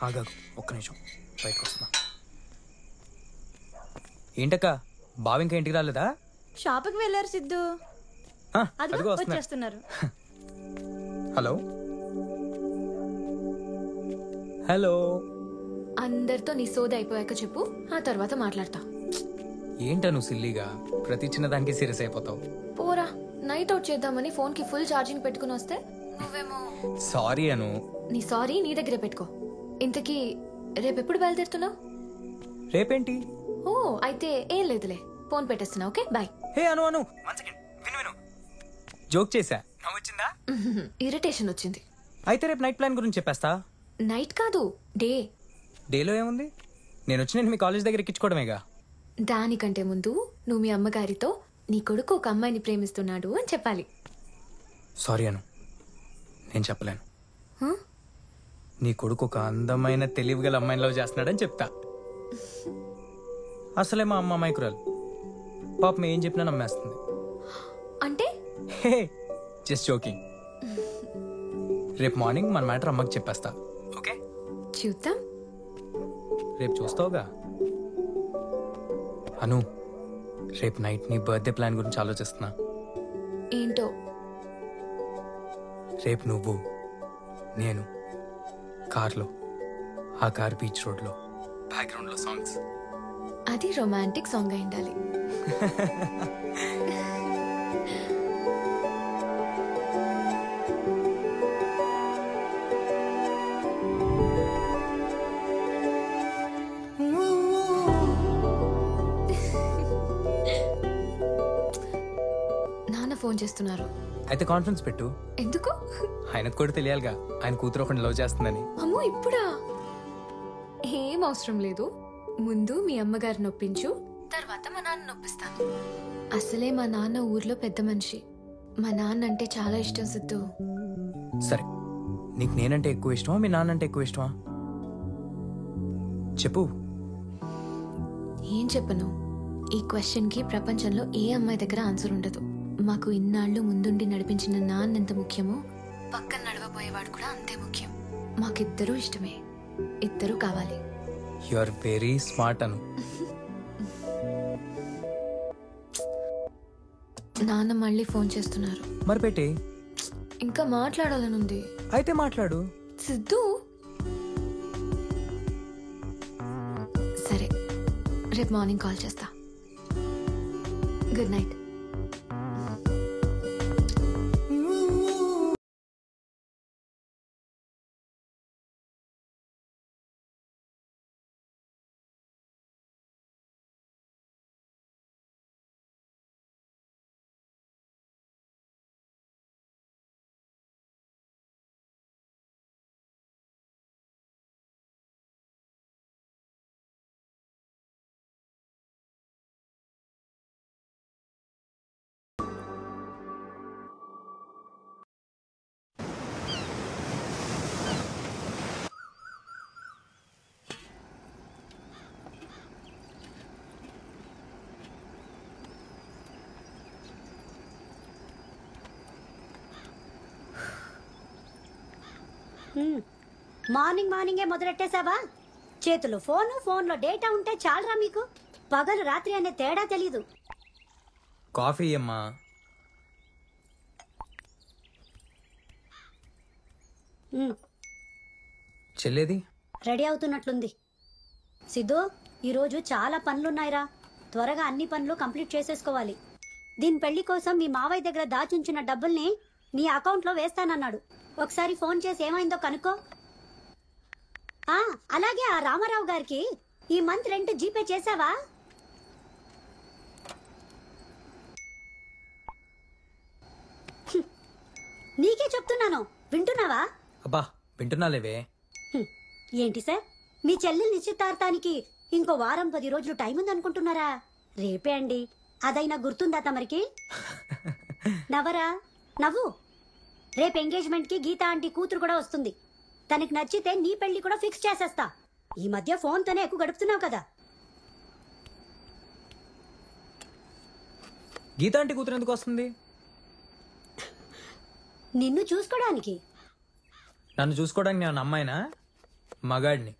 ఆగాగు ఒక్క నిమిషం బయటకు వస్తున్నా. ఏంటక్క బావ ఇంకా ఇంటికి రాలేదా? షాప్కి వెళ్ళారు సిద్ధు. అదిగో వచ్చేస్తున్నారు. Hello hello. అందరితో నీ సోది అయిపోయాక చెప్పు, ఆ తర్వాత మాట్లాడతా. ఏంటా నువ్వు సిల్లీగా ప్రతి చిన్నదానికి సీరియస్ అయిపోతావు? పోరా, నైట్ అవుట్ చేద్దామని ఫోన్ కి ఫుల్ ఛార్జింగ్ పెట్టుకుని వస్తే నువ్వేమో సారీ అను. నీ సారీ నీ దగ్గరే పెట్టుకో. ఇంతకీ రేపెప్పుడు బయలుదేరుతున్నావు? రేపేంటి? ఓ అయితే ఏం లేదులే, ఫోన్ పెట్టేస్తున్నా. Okay bye. Hey Anu Anu విను జోక్ చేశా, నవ్వొచ్చిందా? ఇరిటేషన్ వచ్చింది. అయితే రేపు నైట్ ప్లాన్ గురించి చెప్పేస్తా. నైట్ కాదు, డే. డేలో ఏముంది? నేను వచ్చి నేను మీ కాలేజ్ దగ్గర ఎక్కించుకోవడమేగా. దానికంటే ముందు నువ్వు మీ అమ్మగారితో నీ కొడుకు ఒక అమ్మాయిని ప్రేమిస్తున్నాడు అని చెప్పాలి. సారీ అను, నేను చెప్పలేను. నీ కొడుకు ఒక అందమైన తెలివిగల అమ్మాయిని లవ్ చేస్తున్నాడని చెప్తా. అసలే మా అమ్మ అమాయకురాలు, పాపం ఏం చెప్పినా నమ్మేస్తుంది. అంటే హే జస్ట్ జోకింగ్. రేపు మార్నింగ్ మన మ్యాటర్ అమ్మకి చెప్పేస్తా. ఓకే చూద్దాం. రేపు చూస్తావుగా. అను, రేపు నైట్ నీ బర్త్డే ప్లాన్ గురించి ఆలోచిస్తున్నా. ఏంటో? రేపు నువ్వు నేను కార్లో, ఆ కార్ బీచ్ రోడ్లో, బ్యాక్గ్రౌండ్లో సాంగ్స్. అది రొమాంటిక్ సాంగ్ అయి ఉండాలి. నాన్న ఫోన్ చేస్తున్నారు. అయితే కాన్ఫరెన్స్ పెట్టు. ఎందుకు? ఆయనకు కూడా తెలియాలిగా ఆయన కూతురు ఒకటి లవ్ చేస్తుందని. అమ్మో ఇప్పుడా? ఏం అవసరం లేదు. ముందు మీ అమ్మగారిని నొప్పించు, తర్వాత మా నాన్న నొప్పిస్తాను. అసలే మా నాన్న ఊర్లో పెద్ద మనిషి. మా నాన్న అంటే చాలా ఇష్టం సిద్ధు. సరే, నీకు నేనంటే ఎక్కువ ఇష్టమా మీ నాన్నంటే ఎక్కువ ఇష్టమా? చెప్పు. ఏం చెప్పను? ఈ క్వశ్చన్ కి ప్రపంచంలో ఏ అమ్మాయి దగ్గర ఆన్సర్ ఉండదు. మాకు ఇన్నాళ్ళు ముందుండి నడిపించిన నాన్న ఎంత ముఖ్యమో పక్కన నడవబోయేవాడు కూడా అంతే ముఖ్యం. మాకిద్దరూ ఇష్టమే, ఇద్దరూ కావాలి. యు ఆర్ వెరీ స్మార్ట్ అను. నాన్న మళ్ళీ ఫోన్ చేస్తున్నారు. మరి పెట్టి. ఇంకా మాట్లాడాలనుంది. అయితే మాట్లాడు. సిద్ధు సరే, రేపు మార్నింగ్ కాల్ చేస్తా. Good night. మార్నింగే మొదలెట్టేశావా? చేతులు ఫోను, ఫోన్లో డేటా ఉంటే చాలరా మీకు? పగలు రాత్రి అనే తేడా తెలీదు. కాఫీ అమ్మా. చెల్లేది? రెడీ అవుతున్నట్లుంది. సిద్ధు, ఈరోజు చాలా పనులున్నాయిరా. త్వరగా అన్ని పనులు కంప్లీట్ చేసేసుకోవాలి. దీని పెళ్లి కోసం మీ మావయ్య దగ్గర దాచుంచిన డబ్బుల్ని నీ అకౌంట్లో వేస్తానన్నాడు. ఒకసారి ఫోన్ చేసి ఏమైందో కనుక్కో. అలాగే ఆ రామారావు గారికి ఈ మంత్ రెంట్ జీపే చేసావా? నీకే చెప్తున్నాను, వింటున్నావా? అబ్బా వింటున్నాలేవే. ఏంటి సార్, మీ చెల్లెలు నిశ్చితార్థానికి ఇంకో వారం 10 రోజులు టైం ఉందనుకుంటున్నారా? రేపే అండి. అదైనా గుర్తుందా తమరికి? నవ్వరా, నవ్వు. రేపు ఎంగేజ్మెంట్ కి గీత ఆంటీ కూతురు కూడా వస్తుంది. తనకి నచ్చితే నీ పెళ్లి కూడా ఫిక్స్ చేసేస్తా. ఈ మధ్య ఫోన్ తోనే ఎక్కువ గడుపుతున్నావు కదా. గీత ఆంటీ కూతురు ఎందుకు వస్తుంది? నిన్ను చూసుకోవడానికి. నన్ను చూసుకోవడానికి నేను అమ్మాయినా? మగాడిని.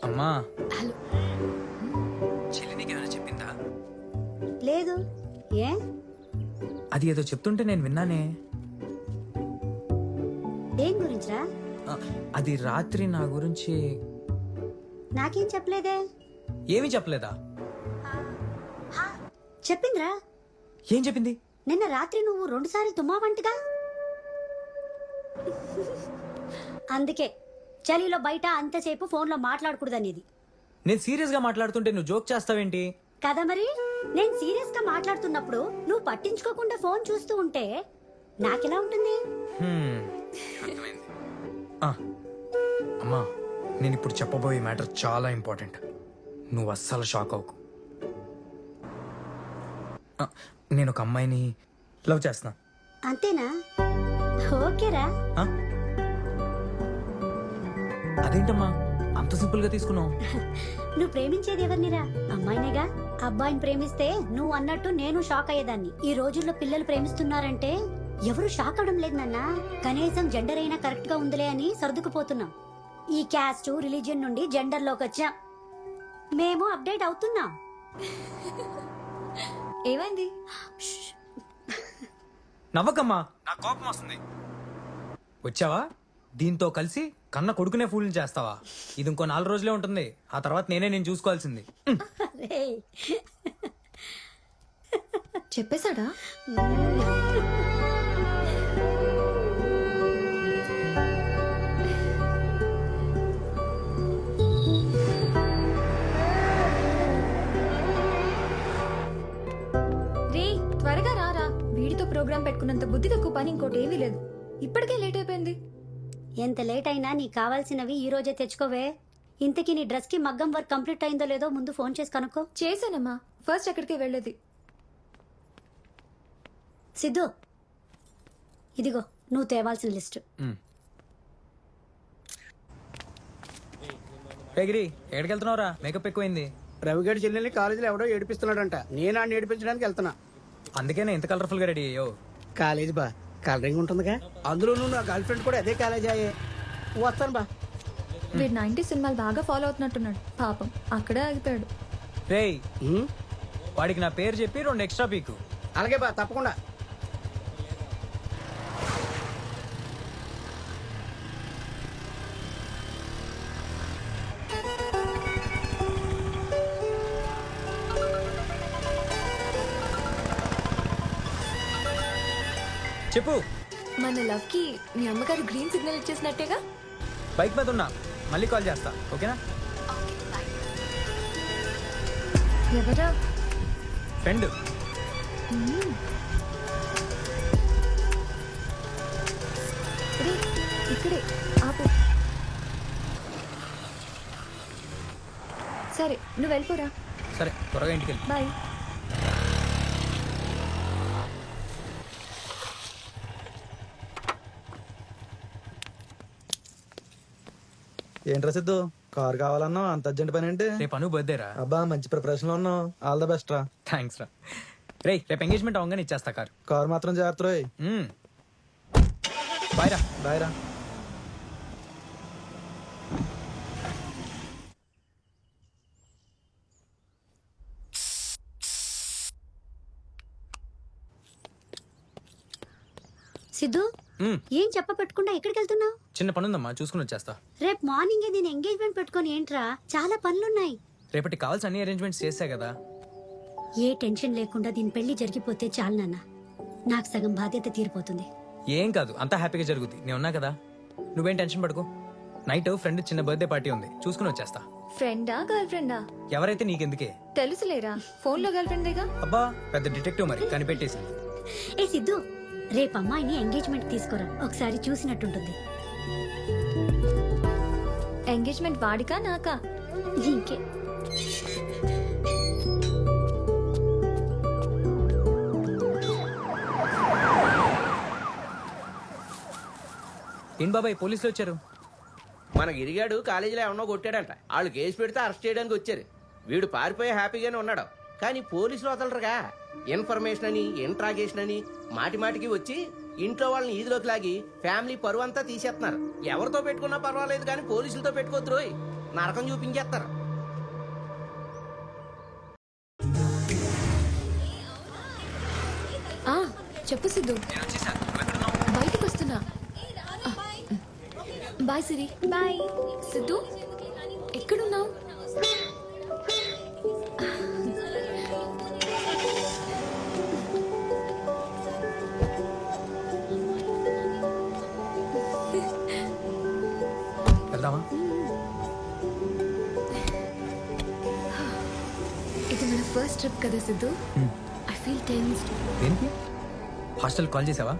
అమ్మా, హలో. చెల్లి నీకేమైనా చెప్పిందా? లేదు. ఏ? అది ఏదో చెప్తుంటే నేను విన్నానే. దేని గురించిరా? అది రాత్రి నా గురించి నాకేం చెప్పలేదే. ఏమీ చెప్పలేదా? చెప్పిందిరా. ఏం చెప్పింది? నిన్న రాత్రి నువ్వు 2 సార్లు తుమ్మావంటగా. అందుకే చలిలో బయట అంతసేపు ఫోన్లో మాట్లాడకూడదనేది. నేను సీరియస్ గా మాట్లాడుతుంటే నువ్వు జోక్ చేస్తావేంటి? కదా మరి, నేను సీరియస్ గా మాట్లాడుతున్నప్పుడు నువ్వు పట్టించుకోకుండా ఫోన్ చూస్తూ ఉంటే నాకెలా ఉంటుంది? అర్థమైంది. అమ్మా, నేను ఇప్పుడు చెప్పబోయే మ్యాటర్ చాలా ఇంపార్టెంట్. నువ్వు అస్సలు షాక్ అవ్వకు. నేను ఒక అమ్మాయిని లవ్ చేస్తున్నా. అంతేనా? ఓకేరా. అదేంటమ్మా అంత సింపుల్ గా తీసుకున్నావు? నువ్వు ప్రేమించేది ఎవరినిరా? అమ్మాయినేగా. అబ్బాయిని ప్రేమిస్తే నువ్వు అన్నట్టు నేను షాక్ అయ్యేదాన్ని. ఈ రోజుల్లో పిల్లలు ప్రేమిస్తున్నారంటే ఎవరు షాక్ అవడం లేదు నాన్న. కనీసం జెండర్ అయినా కరెక్ట్ గా ఉందిలే అని సర్దుకుపోతున్నాం. ఈ క్యాస్ట్ రిలీజియన్ నుండి జెండర్ లోకి వచ్చాం. మేము అప్డేట్ అవుతున్నాం. ఏమైంది? నవ్వకమ్మా, నా కోపం వస్తుంది. వచ్చావా? దీంతో కలిసి కన్న కొడుకునే ఫూల్ని చేస్తావా? ఇది ఇంకో 4 రోజులే ఉంటుంది. ఆ తర్వాత నేను చూసుకోవాల్సింది. రేయ్. చెప్పేశాడా? రే, త్వరగా రారా. వీడితో ప్రోగ్రామ్ పెట్టుకున్నంత బుద్ధి తక్కువ పని ఇంకోటి ఏమీ లేదు. ఇప్పటికే లేట్ అయిపోయింది. ఎంత లేట్ అయినా నీకు కావాల్సినవి ఈ రోజే తెచ్చుకోవే. ఇంతకీ నీ డ్రెస్ కి మగ్గం వర్క్ కంప్లీట్ అయిందో లేదో ముందు ఫోన్ చేసి కనుక్కో. చేశానమ్మా. ఫస్ట్ ఎక్కడికి వెళ్ళేది? సిద్ధు, ఇదిగో నువ్వు తేవాల్సిన లిస్ట్. గిరి, ఎక్కడికి వెళ్తున్నావురా? మేకప్ ఎక్కువైంది. రవిగడి చెల్లెల్ని కాలేజీలో ఎవడో ఏడిపిస్తున్నాడంట. నేను ఆడిని ఏడిపించడానికి వెళ్తున్నా. అందుకేనే ఇంత కలర్ఫుల్ గా రెడీ అయ్యో. కాలేజీ బా కలరింగ్ ఉంటుందిగా. అందులో నా గర్ల్ ఫ్రెండ్ కూడా అదే కాలేజీ అయ్యే. వస్తాను బా. వీడు 90 సినిమాలు బాగా ఫాలో అవుతున్నట్టున్నాడు. పాపం అక్కడే ఆగిపోయాడు. రేయ్, వాడికి నా పేరు చెప్పి 2 ఎక్స్ట్రా పీకు. అలాగే బా, తప్పకుండా. చెప్పు. మన లవ్ కి మీ అమ్మగారు గ్రీన్ సిగ్నల్ ఇచ్చేసినట్టేగా. బైక్ మీద ఉన్నా, మళ్ళీ కాల్ చేస్తా, ఓకేనా? ఎవరా? ఫ్రెండ్. ఇక్కడే ఆపు. సరే, నువ్వు వెళ్ళిపోరా. సరే, త్వరగా ఇంటికి వెళ్ళి. బాయ్. ఏంట్రా సిద్ధు, కార్ కావాలన్నావు? అంత అర్జెంట్ పని ఏంటి? రేపు అను బర్త్డే రా. అబ్బా, మంచి ప్రిపరేషన్ లో ఉన్నావు. ఆల్ ద బెస్ట్ రా. థ్యాంక్స్ రా. రేపు ఎంగేజ్మెంట్ అవగానే ఇచ్చేస్తా కారు. కార్ మాత్రం జాగ్రత్త రోయ్. బాయ్ రా. బాయ్ రా. సిద్ధు, ఏం చెప్ప పెట్టుకుండా ఎక్కడికి వెళ్తున్నావు? చిన్న పనుందమ్మా, చూసుకుని వచ్చేస్తా. రేపు మార్నింగ్ దీని ఎంగేజ్మెంట్ పెట్టుకొని ఏంట్రా? చాలా పనులున్నాయి. రేపటి కావాల్సిన అన్ని అరేంజ్మెంట్స్ చేసా కదా. ఏ టెన్షన్ లేకుండా దీని పెళ్లి జరిగిపోతే చాలు నాన్న. నాకు సగం బాధ్యత తీరిపోతుంది. ఏం కాదు, అంతా హ్యాపీగా జరుగుద్ది. నేను ఉన్నా కదా, నువ్వేం టెన్షన్ పడుకో. నైట్ ఫ్రెండ్ చిన్న బర్త్డే పార్టీ ఉంది, చూసుకుని వచ్చేస్తా. ఫ్రెండా గర్ల్ ఫ్రెండా? ఎవరైతే నీకెందుకే. తెలుసులేరా, ఫోన్ లో గర్ల్ ఫ్రెండేగా. అబ్బా, పెద్ద డిటెక్టివ్ మరి, కనిపెట్టేసి. ఏ సిద్ధు, రేపు అమ్మాయిని ఎంగేజ్మెంట్ తీసుకురా, ఒకసారి చూసినట్టుంటుంది. ఎంగేజ్మెంట్ వాడికా నాకా? నీకే. ఏం బాబాయ్, పోలీసులు వచ్చారు. మన గిరిగాడు కాలేజీలో ఏమన్నా కొట్టాడంట. వాళ్ళు కేసు పెడితే అరెస్ట్ చేయడానికి వచ్చారు. వీడు పారిపోయి హ్యాపీగానే ఉన్నాడు. కానీ పోలీసులు వదలరుగా. ఇన్ఫర్మేషన్ అని, ఇంట్రాగేషన్ అని మాటి మాటికి వచ్చి ఇంట్లో వాళ్ళని ఈదిలోకి లాగి ఫ్యామిలీ పరువు అంతా తీసేస్తున్నారు. ఎవరితో పెట్టుకున్నా పర్వాలేదు కానీ పోలీసులతో పెట్టుకోద్దు రోయ్, నరకం చూపించేస్తారు. చెప్పు సిద్ధు. బయటికి వస్తున్నా. బాయ్ సిరి. బాయ్ సిద్ధు. ఎక్కడున్నావు? వెళ్దామా? ఇది మన ఫస్ట్ ట్రిప్ కదా సిద్ధు. I feel tensed. ఏంటి హాస్టల్ కాల్ చేసావా?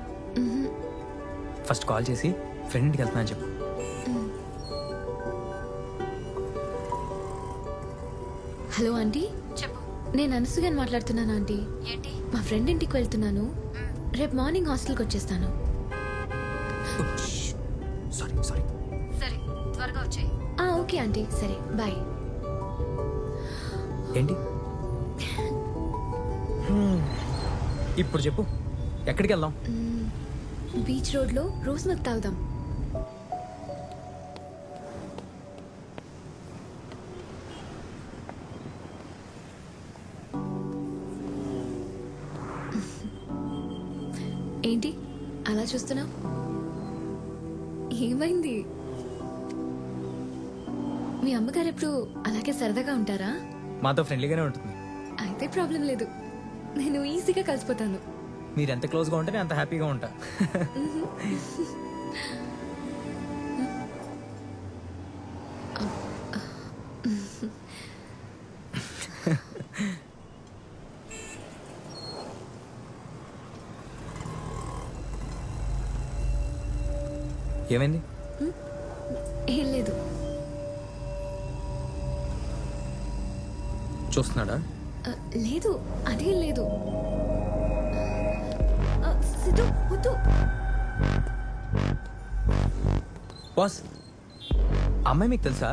ఫస్ట్ కాల్ చేసి ఫ్రెండ్కి వెళ్తున్నా అని చెప్పు. Hello aunty. చెప్పు. నేను అనసుగాని మాట్లాడుతున్నాను ఆంటీ. ఏంటి? మా ఫ్రెండ్ ఇంటికి వెళ్తున్నాను. రేపు మార్నింగ్ హాస్టల్కి వచ్చేస్తాను. Sorry sorry. సరే త్వరగా వచ్చేయి. Okay aunty. సరే బాయ్. ఏంటి ఇప్పుడు చెప్పు, ఎక్కడికి వెళ్దాం? బీచ్ రోడ్లో రోజ్ మిల్క్ తాగుదాం. ఏంటి అలా చూస్తున్నావు? ఏమైంది? మీ అమ్మగారు ఎప్పుడు అలాగే సరదాగా ఉంటారా? మాతో ఫ్రెండ్లీగానే ఉంటుంది. అయితే ప్రాబ్లం లేదు, నేను ఈజీగా కలిసిపోతాను. మీరు ఎంత క్లోజ్గా ఉంటే నేను అంత హ్యాపీగా ఉంటా. ఏమైంది? ఏం లేదు. చూస్తున్నాడా? లేదు అదేం లేదు. సిద్ధు వద్దు. బాస్, అమ్మాయి మీకు తెలుసా?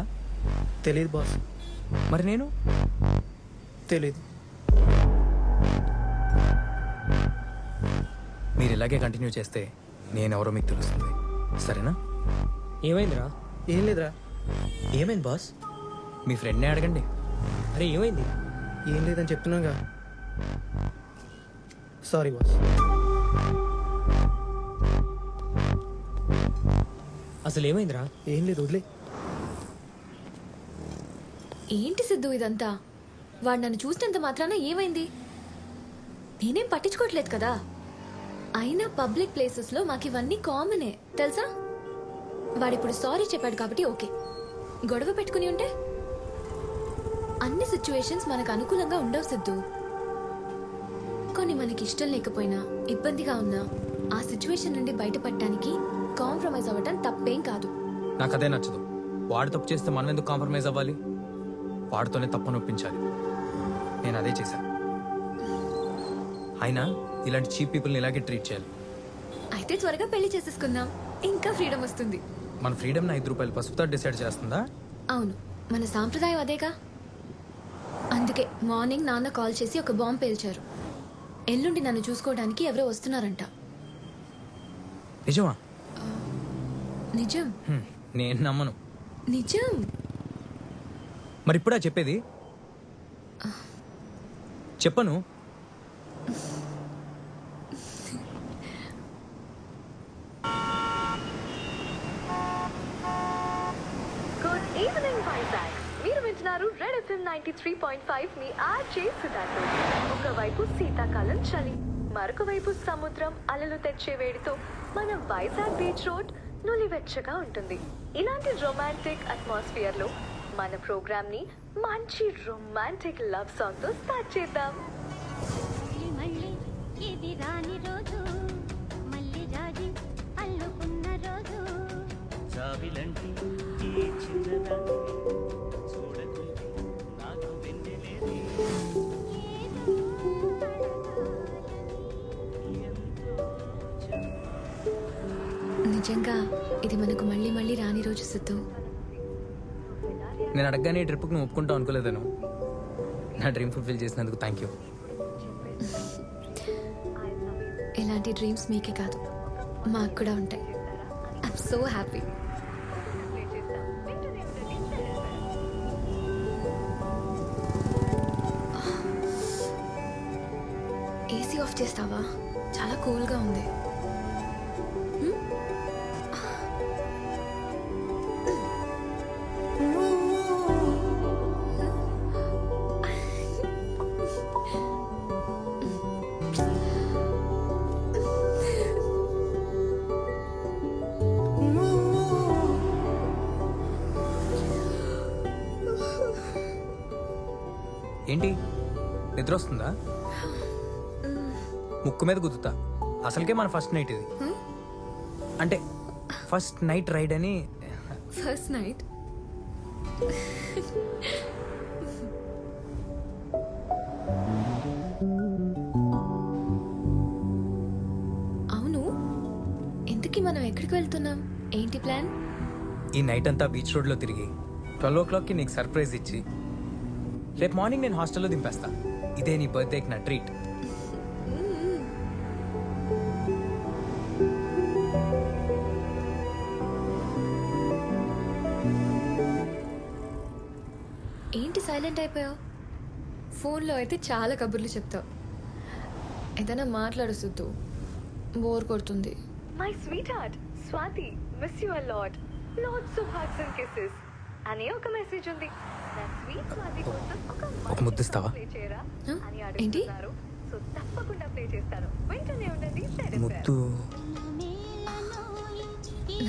తెలీదు బాస్. మరి నేను? తెలీదు. మీరు ఇలాగే కంటిన్యూ చేస్తే నేనెవరో మీకు తెలుస్తుంది, సరేనా? ఏమైందిరా? ఏం లేదురా. ఏమైంది బాస్? మీ ఫ్రెండ్నే అడగండి. అరే ఏమైంది? ఏం లేదని చెప్తున్నాగా. Sorry boss. అసలు ఏమైందిరా? ఏం లేదు, వదిలే. ఏంటి సిద్ధు ఇదంతా? వాడు నన్ను చూసినంత మాత్రాన ఏమైంది? నేనేం పట్టించుకోవట్లేదు కదా. అయినా పబ్లిక్ ప్లేసెస్ లో మాకు ఇవన్నీ కామనే తెలుసా. వాడిప్పుడు సారీ చెప్పాడు కాబట్టి ఓకే. గొడవ పెట్టుకుని ఉంటే అన్ని సిచ్యువేషన్స్ మనకు అనుకూలంగా ఉండవు సిద్ధు. కొన్ని మనకి ఇష్టం లేకపోయినా, ఇబ్బందిగా ఉన్నా ఆ సిచ్యువేషన్ నుండి బయటపడటానికి కాంప్రమైజ్ అవ్వటం తప్పేం కాదు. నాకు అదే నచ్చదు. వాడు తప్పు చేస్తే మనం ఎందుకు కాంప్రమైజ్ అవ్వాలి? వాడితోనే తప్పు నొప్పించాలి. నేను అదే చేశాను. అయినా ఇలాంటి చీప్ పీపుల్ని ఇలాగే ట్రీట్ చేయాలి. అయితే త్వరగా పెళ్లి చేసేసుకుందాం, ఇంకా ఫ్రీడమ్ వస్తుంది. మన ఫ్రీడమ్ 5 రూపాయలు పసుపుతో డిసైడ్ చేస్తుందా? అవును, మన సాంప్రదాయం అదేగా. అందుకే మార్నింగ్ నాన్న కాల్ చేసి ఒక బాంబు పేల్చారు. ఎల్లుండి నన్ను చూసుకోవడానికి ఎవరో వస్తున్నారంట. నిజమా? నిజం. నేను నమ్మను. నిజం. మరి ఇప్పుడా చెప్పేది? చెప్పను. Good evening Vizag. మీరు వింటున్నారు రెడ్ ఎఫ్ఎం 93.5. మీ ఆర్జే సుధాతో. ఒకవైపు శీతాకాలం చలి, మరొక వైపు సముద్రం అలలు తెచ్చే వేడితో మన వైజాగ్ బీచ్ రోడ్ నులివెచ్చగా ఉంటుంది. ఇలాంటి రొమాంటిక్ అట్మాస్ఫియర్ లో మన ప్రోగ్రామ్ ని మంచి రొమాంటిక్ లవ్ సాంగ్ తో స్టార్ట్ చేద్దాం. నిజంగా ఇది మనకు మళ్ళీ మళ్ళీ రాని రోజు సిద్ధు. నేను అడగగానే ఈ ట్రిప్కి నువ్వు ఒప్పుకుంటావు అనుకోలేదను. నా డ్రీమ్ ఫుల్ఫిల్ చేసినందుకు థ్యాంక్ యూ. ఇలాంటి డ్రీమ్స్ మీకే కాదు, మాకు కూడా ఉంటాయి. I'm so happy. AC of చేస్తావా? చాలా కూల్గా ఉంది. ఏంటి నిద్ర వస్తుందా? ముక్కు మీద గుద్దుతా. అసలుకే మన ఫస్ట్ నైట్ ఇది. అంటే ఫస్ట్ నైట్ రైడ్ అని. ఫస్ట్ నైట్ అవును, ఇంతకీ మనం ఎక్కడికి వెళ్తున్నాం? ఏంటి ప్లాన్? ఈ నైట్ అంతా బీచ్ రోడ్లో తిరిగి 12 o'clockకి నీకు సర్ప్రైజ్ ఇచ్చి రేపు మార్నింగ్ నేను హాస్టల్లో దింపేస్తా. ఇదే నీ బర్త్డేకి నా ట్రీట్. ఏంటి సైలెంట్ అయిపోయావు? ఫోన్లో అయితే చాలా కబుర్లు చెప్తావు. ఏదైనా మాట్లాడు సిద్ధు, బోర్ కొడుతుంది. My sweet heart Swathi, miss you a lot, lots of hugs and kisses అనే ఒక మెసేజ్ ఉంది. నా స్వీట్ స్వాతి కోసం ఒక ముద్దిస్తావా? ప్లే చేయరా అని ఏంటి? అడుగుతున్నారు. సో తప్పకుండా ప్లే చేస్తాను, వెంటనే ఉండండి. ముద్దు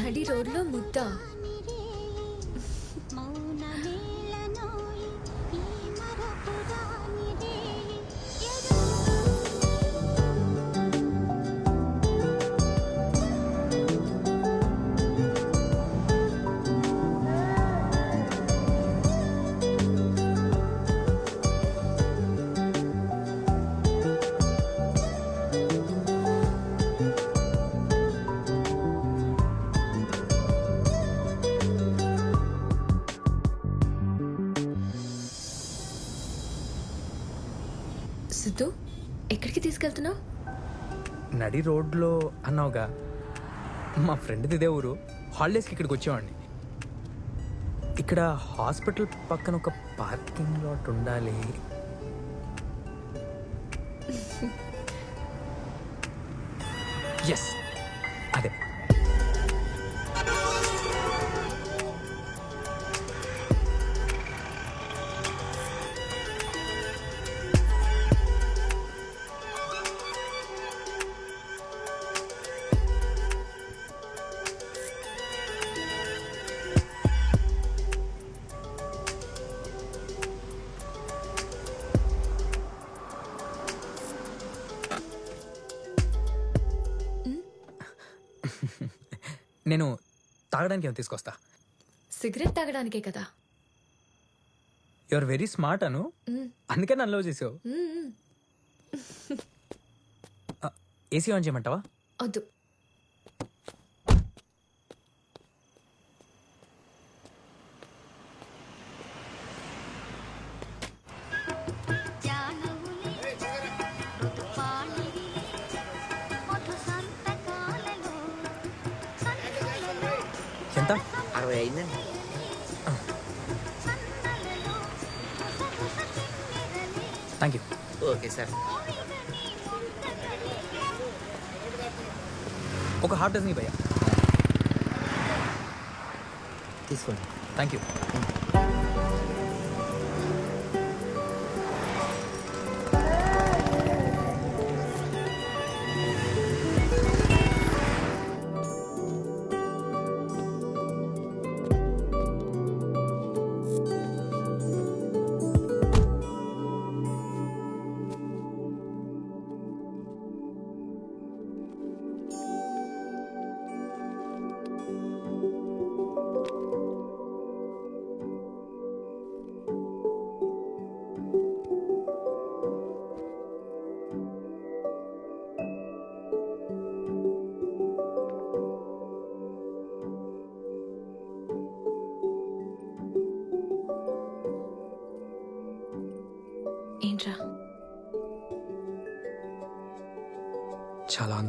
నడి రోడ్లో ముద్ద. సిద్ధు, ఎక్కడికి తీసుకెళ్తున్నావు? నడి రోడ్లో అన్నావుగా, మా ఫ్రెండ్ది ఇదే ఊరు. హాలిడేస్కి ఇక్కడికి వచ్చేవాడిని. ఇక్కడ హాస్పిటల్ పక్కన ఒక పార్కింగ్ లాట్ ఉండాలి. ఎస్, అదే. నేను తాగడానికి ఏమైనా తీసుకొస్తా. సిగరెట్ తాగడానికే కదా. యు ఆర్ వెరీ స్మార్ట్ అను, అందుకే నన్ను లవ్ చేసావు. ఏసీ ఆన్ చేయమంటావా? వద్దు. ఎంత? 60 అయిందండి. Thank you. Okay sir. ఒక హాఫ్ డజన్ భయ్యా. తీసుకోండి. Thank you.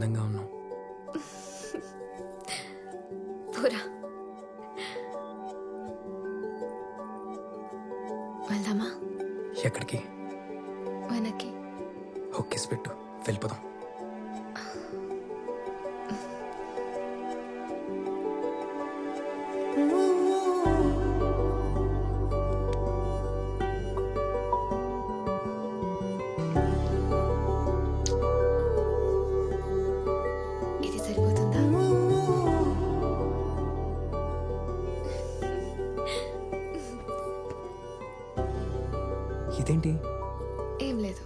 అందంగా ఉన్నావు. పూరా వెళ్దామా? ఎక్కడికి? వెనక్కి. ఒక్కేసి పెట్టు, వెళ్ళిపోదాం. ఇది సరిపోతుందా? ఇదేంటి? ఏం లేదు.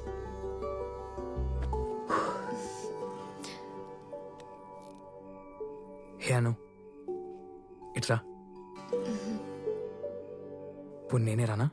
హే అను, ఇట్రా. ఇప్పుడు నేనే రానా?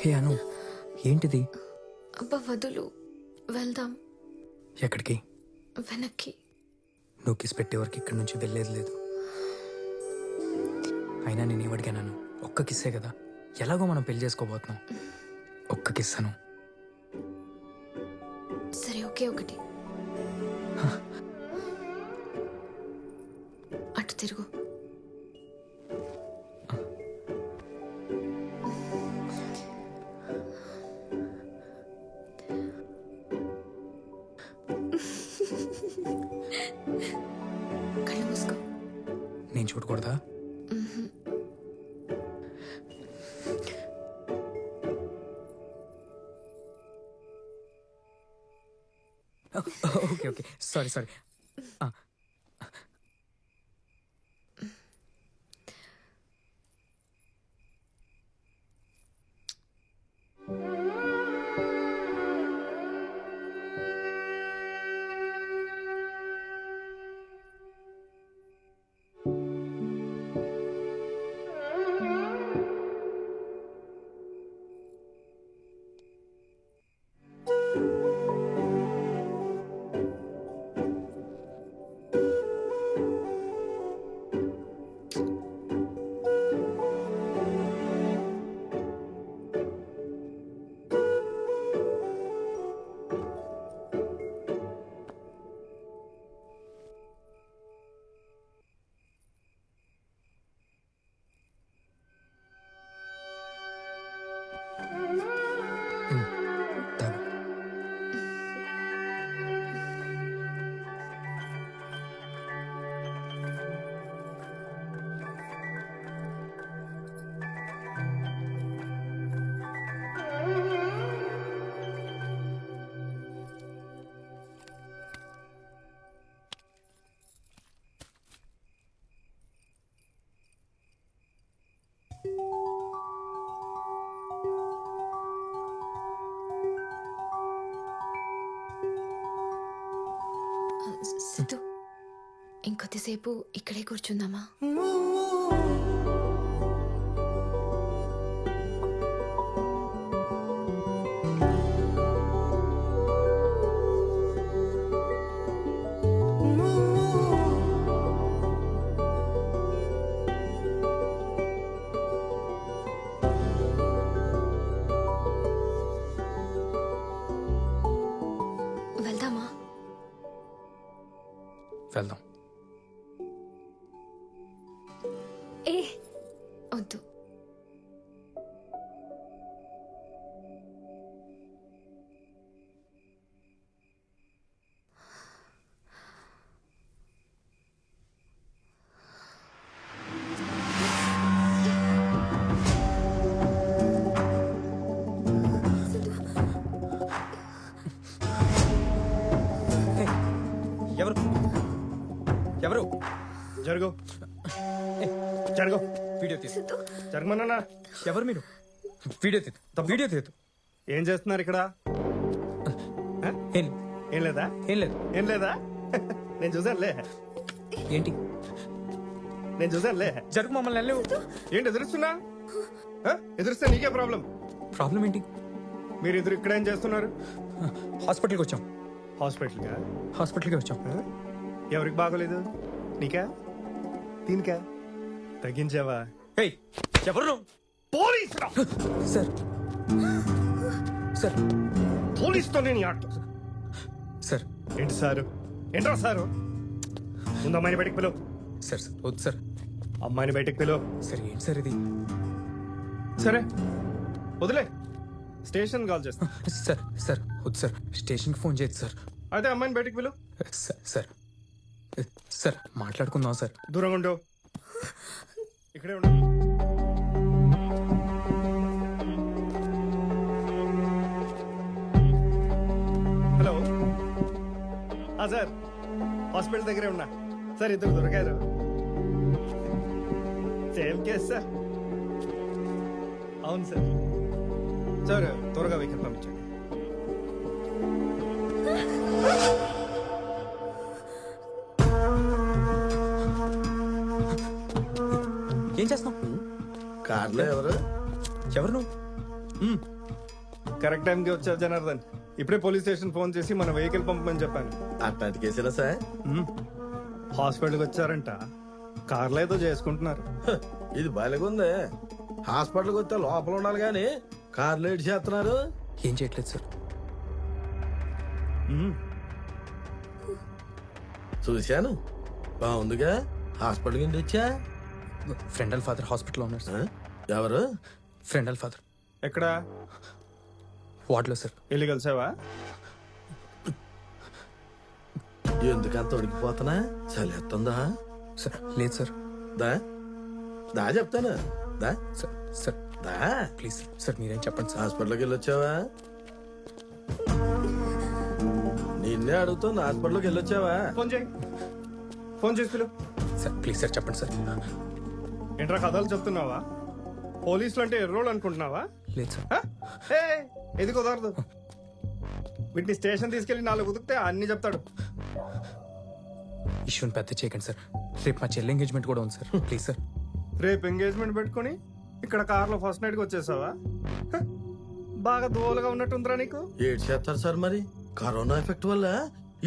హే అను, ఏంటిది? అబ్బా వదులు, వెళ్దాం. ఎక్కడికి? వెనక్కి. నువ్వు కిస్ పెట్టే వరకు ఇక్కడి నుంచి వెళ్ళేది లేదు. అయినా నేను ఏమడిగాను? ఒక్క కిస్సే కదా, ఎలాగో మనం పెళ్లి చేసుకోబోతున్నాం. ఒక్క కిస్ అను. సరే, ఒకే ఒకటి. అటు తిరుగు. కళ్ళు మూసుకో. నేను చూడకూడదా? Okay okay, sorry sorry. Siddhu, ఇంకొద్దిసేపు ఇక్కడే కూర్చుందామా? వెళ్దామా? వెళ్దాం. ఏ వద్దు. ఎవరు ఎవరు? జరుగు జరుగు. వీడియో తీసు. జరగమన్నా. ఎవరు మీరు? వీడియో తీదు, వీడియో తీదు. ఏం చేస్తున్నారు ఇక్కడ? ఏం ఏం లేదా? ఏం లేదు. ఏం లేదా? నేను చూసానులే. ఏంటి? నేను చూసానులే. జరుగు మమ్మల్ని వెళ్ళలేవు. ఏంటి ఎదురుస్తున్నా? ఎదురుస్తే నీకే ప్రాబ్లం. ప్రాబ్లం ఏంటి? మీరు ఇద్దరు ఇక్కడ ఏం చేస్తున్నారు? హాస్పిటల్కి వచ్చాం. హాస్పిటల్కి వచ్చాం. ఎవరికి బాగోలేదు? నీకా? దీనికా? తగ్గించావా? ఏయ్, ఎవరు నువ్వు? పోలీసురా! సార్ సార్ పోలీసుతో నేను ఆట. సార్ ఏంటి సారు? ఏంట్రా సారు? ముందు అమ్మాయిని బయటకు పిలువు. సార్ వద్దు సార్. అమ్మాయిని బయటకు పిలువు. సార్ ఏంటి సార్ ఇది? సరే వదిలే, స్టేషన్ కాల్ చేస్తా. సార్ సార్ వద్దు సార్, స్టేషన్కి ఫోన్ చేయొద్దు సార్. అయితే అమ్మాయిని బయటకు పిలువు. సార్ సార్ మాట్లాడుకుందాం సార్. దూరంగా ఉండు. ఇక్కడే ఉండు. హలో సార్, హాస్పిటల్ దగ్గరే ఉన్నా సార్. ఇద్దరు దొరికారు. Same case sir. అవును సార్. సార్ త్వరగా వెహికల్ పంపించండి. ఏం చేస్తున్నావు? కార్లో ఎవరు నువ్వు? కరెక్ట్ టైంకి వచ్చారు జనార్దన్. ఇప్పుడే పోలీస్ స్టేషన్ ఫోన్ చేసి మన వెహికల్ పంపమని చెప్పాను. అట్లాంటి కేసులా సార్? హాస్పిటల్కి వచ్చారంట. కార్లో ఏదో చేసుకుంటున్నారు. ఇది బాలేగుందే. హాస్పిటల్కి వస్తే లోపల ఉండాలి కానీ కార్లో ఏడు చేస్తున్నారు. ఏం చేయట్లేదు సార్. చూశాను, బాగుందిగా. హాస్పిటల్ కింద వచ్చా. ఫ్రెండ్ వాళ్ళ ఫాదర్ హాస్పిటల్లో ఉన్నారు సార్. ఎవరు? ఫ్రెండ్ వాళ్ళ ఫాదర్. ఎక్కడ? వార్డులో సార్. వెళ్ళి కలిసావా? ఎందుకంత ఉడికిపోతున్నా? చలేస్తుందా? సార్ లేదు సార్. దా దా చెప్తాను. దా సార్ సార్ దా. ప్లీజ్ సార్ మీరేం చెప్పండి సార్. హాస్పిటల్కి వెళ్ళొచ్చావా? నిన్నే అడుగుతుంది. హాస్పిటల్కి వెళ్ళొచ్చావా? ఫోన్ చేయి. ఫోన్ చేసి పిలువు. సార్ ప్లీజ్ సార్ చెప్పండి సార్. ఏంట్రా కథలు చెప్తున్నావా? పోలీసులు అంటే ఎర్రోళ్ళు అనుకుంటున్నావా? లేదు సార్. ఇది కుదరదు. వీటిని స్టేషన్ తీసుకెళ్లి 4 ఉదికితే అన్ని చెప్తాడు. ఇష్యూని పెద్ద చేయకండి సార్. రేపు మా చెల్లి ఎంగేజ్మెంట్ కూడా ఉంది సార్. Please sir. రేపు ఎంగేజ్మెంట్ పెట్టుకుని ఇక్కడ కార్లో ఫస్ట్ నైట్కి వచ్చేసావా? బాగా దోలుగా ఉన్నట్టుందిరా నీకు. ఏడు చేస్తారు సార్ మరి. కరోనా ఎఫెక్ట్ వల్ల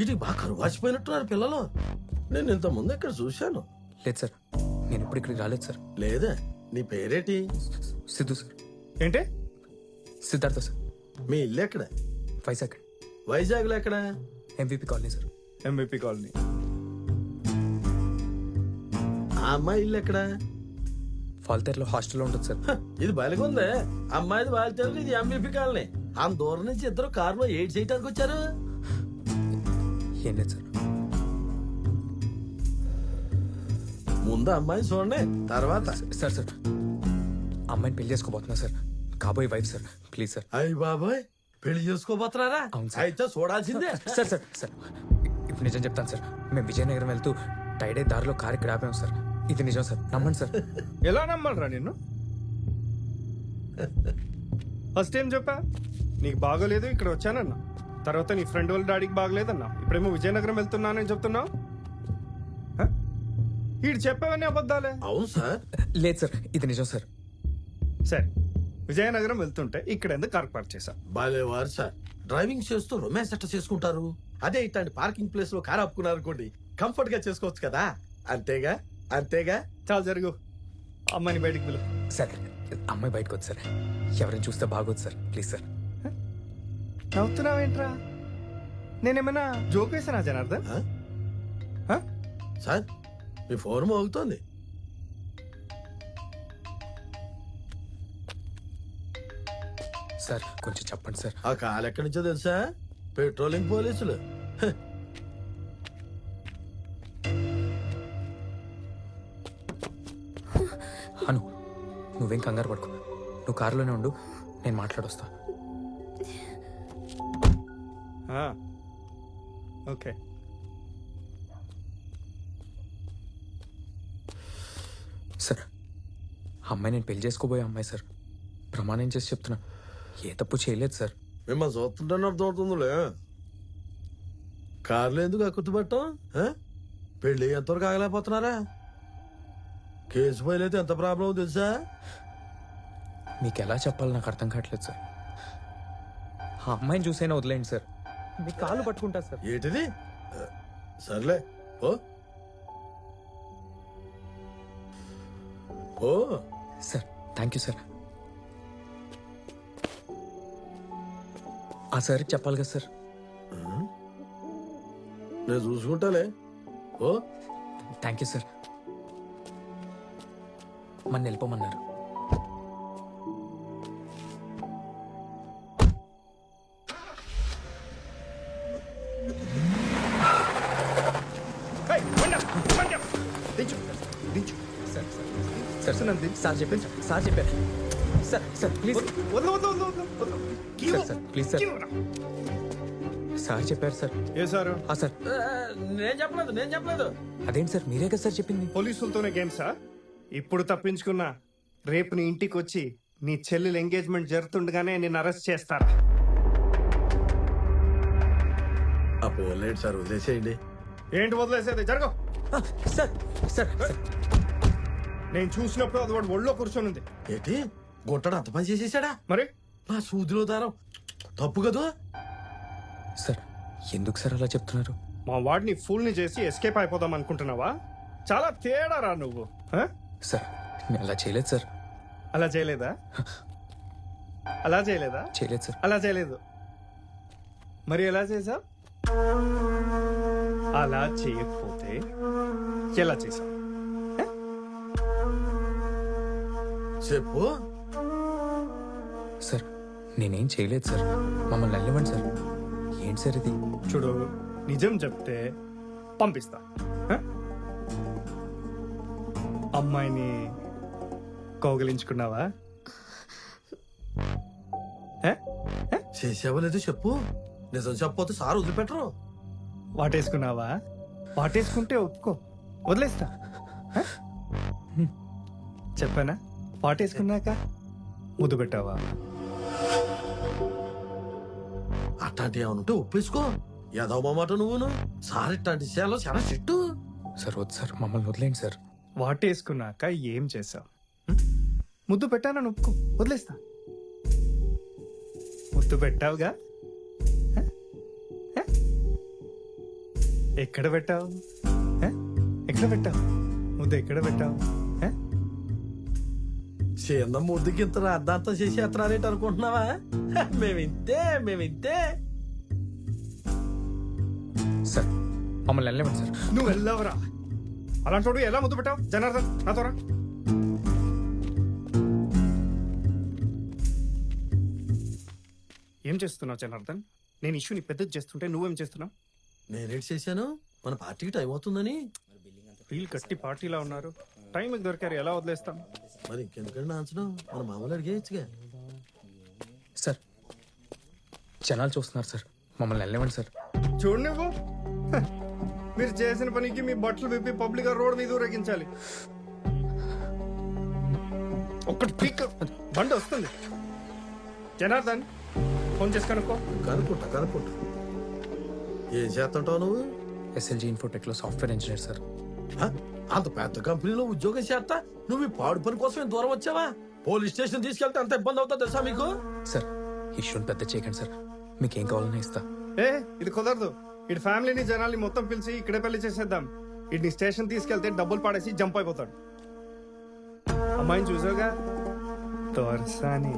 ఇది బాగా కరువు వాచిపోయినట్టున్నారు పిల్లలు. నేను ఇంత ముందు ఇక్కడ చూశాను. లేదు సార్, నేను ఇప్పుడు ఇక్కడికి రాలేదు సార్. లేదా? నీ పేరేటి? సిద్ధు సార్. ఏంటి? సిద్ధార్థ సార్. మీ ఇల్లు ఎక్కడ? వైజాగ్. వైజాగ్ లో ఎక్కడ? MVP colony sir. MVP colony. ఆ అమ్మాయి ఇల్లు ఎక్కడ? ఫాల్తేర్లో హాస్టల్లో ఉంటుంది సార్. ఇది బాలిగుందే. అమ్మాయిది బాలితేరు, ఇది ఎంవిపి కాలనీ. ఆ దూరం నుంచి ఇద్దరు కారులో ఏడ్ చేయడానికి వచ్చారు. ఏం లేదు సార్. ముందు అమ్మాయి చూడండి, తర్వాత. సార్ సార్ అమ్మాయిని పెళ్లి చేసుకోబోతున్నా సార్. కాబోయే వైఫ్ సార్. Please sir. అయ్యి బాబాయ్, పెళ్లి చేసుకోబోతున్నారా? అవును సార్. అయితే చూడాల్సిందే. సార్ సార్ సార్ ఇప్పుడు నిజం చెప్తాను సార్. మేము విజయనగరం వెళ్తూ టైడే దారిలో కారు ఇక్కడ ఆపాము సార్. ఇది నిజం సార్, నమ్మండి సార్. ఎలా నమ్మాలరా నిన్ను? ఫస్ట్ ఏం చెప్పా? నీకు బాగోలేదు, ఇక్కడ వచ్చానన్నా. తర్వాత నీ ఫ్రెండ్ వాళ్ళ డాడీకి బాగలేదన్నా. ఇప్పుడేమో విజయనగరం వెళ్తున్నానని చెప్తున్నావు. వీడు చెప్పావని అబద్ధాలే. అవును సార్. లేదు సార్, ఇది నిజం సార్. సరే, విజయనగరం వెళ్తుంటే ఇక్కడ ఎందుకు కార్ పార్క్ చేశా? బాలేవారు సార్. డ్రైవింగ్ చేస్తూ రొమాన్స్ ఎట్లా చేసుకుంటారు? అదే ఇట్లాంటి పార్కింగ్ ప్లేస్ లో కార్ ఆపుకున్నారు అనుకోండి, కంఫర్ట్ గా చేసుకోవచ్చు కదా. అంతేగా అంతేగా. చాలా జరుగు. అమ్మాయిని బయటికి పిలు. సార్ అమ్మాయి బయటకు వద్దు సార్. ఎవరైనా చూస్తే బాగోదు సార్. Please sir. నవ్వుతున్నావేంట్రా? నేనేమన్నా జోక్ వేసానా జనార్దన్? సార్ మీ ఫోన్ మోగుతోంది. సార్ కొంచెం చెప్పండి సార్. ఆ కాల్ ఎక్కడి నుంచో తెలుసా? పెట్రోలింగ్ పోలీసులు. అను, నువ్వేం కంగారు పడుకో. నువ్వు కారులోనే ఉండు, నేను మాట్లాడొస్తా. ఓకే. సార్ అమ్మాయి నేను పెళ్లి చేసుకోబోయే అమ్మాయి సార్. ప్రమాణం చేసి చెప్తున్నా, ఏ తప్పు చేయలేదు సార్. మిమ్మల్ని చూస్తుంటేనే అర్థమవుతుందిలే. కార్లు ఎందుకు అక్కుతుపట్టం? పెళ్ళి ఎంతవరకు ఆగలేకపోతున్నారా? కేసు ఫైల్ అయితే ఎంత ప్రాబ్లం తెలుసా? మీకు ఎలా చెప్పాలి నాకు అర్థం కావట్లేదు సార్. ఆ అమ్మాయిని చూసైనా వదిలేండి సార్, మీ కాళ్ళు పట్టుకుంటా సార్. ఏంటిది? సర్లే ఓ ఓ సార్ థ్యాంక్ యూ సార్. ఆ సార్కి చెప్పాలి కదా సార్. నేను చూసుకుంటాలే. ఓ థ్యాంక్ యూ సార్. మన వెళ్ళిపోమన్నారు. సార్ సార్ చెప్పారు సార్ చెప్పారు sir. Sir please sir please sir. Sir చెప్పారు సార్. ఏ సారు? సార్ నేను చెప్పలేదు. అదేంటి సార్, మీరే కదా సార్ చెప్పింది. పోలీసులతోనే గేమ్ సార్. ఇప్పుడు తప్పించుకున్నా రేపు నీ ఇంటికి వచ్చి నీ చెల్లెలు ఎంగేజ్మెంట్ జరుగుతుండగానే నిన్ను అరెస్ట్ చేస్తారా? పోలేండి సార్, వదిలేసేయండి. ఏంటి వదిలేసేది? జరగవు సార్. సార్ నేను చూసినప్పుడు అది వాడు ఒళ్ళో కూర్చొని ఉంది. ఏంటి గుంటడు అంత పని చేసేసాడా? మరి నా సూదిలో దారం తప్పు కదా సార్. ఎందుకు సార్ అలా చెప్తున్నారు? మా వాడిని ఫుల్ని చేసి ఎస్కేప్ అయిపోదాం అనుకుంటున్నావా? చాలా తేడా రా నువ్వు. సార్ నేను అలా చేయలేదు సార్. అలా చేయలేదా? అలా చేయలేదా? చేయలేదు సార్. అలా చేయలేదు. మరి ఎలా చేసా? అలా చేయకపోతే ఎలా చేసా? చెప్పు. సార్ నేనేం చేయలేదు సార్, మమ్మల్ని వెళ్ళివ్వండి సార్. ఏంటి సార్ ఇది? చూడు, నిజం చెప్తే పంపిస్తా. అమ్మాయిని కౌగిలించుకున్నావా? చేసావా లేదు చెప్పు. నిజం చెప్పపోతే సార్ వదిలిపెట్టరు. వాటేసుకున్నావా? వాటేసుకుంటే ఒప్పుకో, వదిలేస్తా. చెప్పానా? వాటేసుకున్నాక ముద్దు పెట్టావా? అట్లాంటి ఏమనుంటే ఒప్పేసుకో. ఏదో మాట నువ్వును. సార్ ఇట్లాంటి విషయాల్లో చాలా చెట్టు. సార్ వద్దు సార్, మమ్మల్ని వదిలేండి సార్. వాటేసుకున్నాక ఏం చేసావు? ముద్దు పెట్టానని ఒప్పుకో, వదిలేస్తా. ముద్దు పెట్టావుగా? ఎక్కడ పెట్టావు? ఎక్కడ పెట్టావు ముద్దు? ఎక్కడ పెట్టావు? చిన్న ముద్దుకి ఇంత అర్ధాంతం చేసి ఎత్తనారేంటి అనుకుంటున్నావా? మేమింతే. సార్ మమ్మల్ని వెళ్ళివ్వండి సార్. నువ్వు వెళ్ళవరా? అలాంటి ఎలా ముద్దు పెట్టావు? జనార్దన్ నాతోరా. ఏం చేస్తున్నావు జనార్దన్? నేను ఇష్యూని పెద్దది చేస్తుంటే నువ్వేం చేస్తున్నావు? నేనేం చేశాను? మన పార్టీకి టైం అవుతుందని. వీళ్ళు కట్టి పార్టీలా ఉన్నారు, టైంకి దొరికారు, ఎలా వదిలేస్తాం? మరి ఇంకెందుకంటే ఆన్సర్ మన మామూలు అడిగేయచ్చుగా. సార్ జనాలు చూస్తున్నారు సార్, మమ్మల్ని వెళ్ళివ్వండి సార్. చూడు నువ్వు, మీరు చేసిన పనికి మీ బట్టలు విప్పి పబ్లిక్ రోడ్ మీద ఊరేగించాలి. ఒక్కటి పీక్ బండి వస్తుంది. జనార్దన్ ఫోన్ చేసి కనుక్కో. కనుక్కుంటా. ఏం చేస్తుంటావు నువ్వు? SLG ఇన్ఫోటెక్ లో సాఫ్ట్వేర్ ఇంజనీర్ సార్. అంత పెద్ద కంపెనీలో ఉద్యోగం చేస్తా నువ్వు ఈ పాడు పని కోసం దూరం వచ్చావా? పోలీస్ స్టేషన్ తీసుకెళ్తే అంత ఇబ్బంది అవుతా తెలుసా మీకు? సార్ ఇష్యూని పెద్ద చేయకండి సార్, మీకేం కావాలన్నా ఇస్తా. ఇది కుదరదు. ఇటు ఫ్యామిలీని జనాల్ని మొత్తం పిలిచి ఇక్కడే పెళ్లి చేసేద్దాం. ఇటు స్టేషన్ తీసుకెళ్తే డబ్బులు పాడేసి జంప్ అయిపోతాడు. అమ్మాయిని చూసావుగా, తోర్సాని.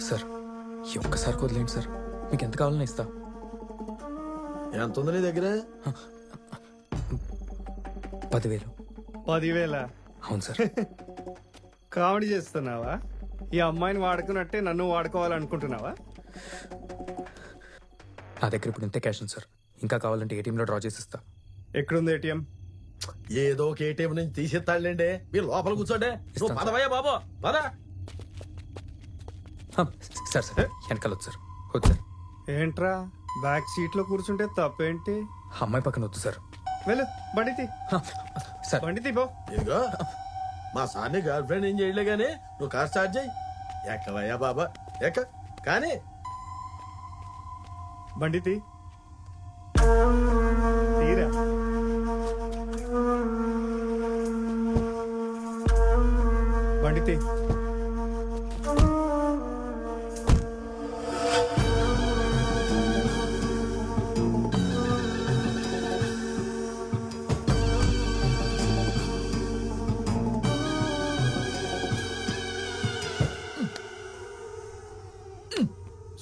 సార్ ఈ ఒక్కసారి వదిలేండి సార్, మీకు ఎంత కావాలన్నా ఇస్తా. ఎంత ఉంది నీ దగ్గర? 10,000. 10,000? అవును సార్. కామెడీ చేస్తున్నావా? ఈ అమ్మాయిని వాడుకున్నట్టే నన్ను వాడుకోవాలనుకుంటున్నావా? నా దగ్గర ఇప్పుడు ఇంతే క్యాష్ ఉంది సార్, ఇంకా కావాలంటే ATM లో డ్రా చేసిస్తా. ఎక్కడుంది ATM? ఏదో ఒక ATM నుంచి తీసేస్తాడులేండి. మీరు లోపల కూర్చోండి. నువ్వు పదవయ్యా బాబు, పద. సార్ వెనకాల వద్దు సార్. వద్దు సార్. ఏంట్రా బ్యాక్ సీట్ లో కూర్చుంటే తప్పేంటి? అమ్మాయి పక్కన వద్దు సార్. వెళ్ళు, బండితి సార్. బండితి బో. ఇదిగో మా సార్ని గర్ల్ ఫ్రెండ్ ఏం చేయలే గానీ నువ్వు కార్ స్టార్ట్ చేయి. ఎక్కవయ్యా బాబా, ఎక్క. కానీ బండితి తీరా. బండితే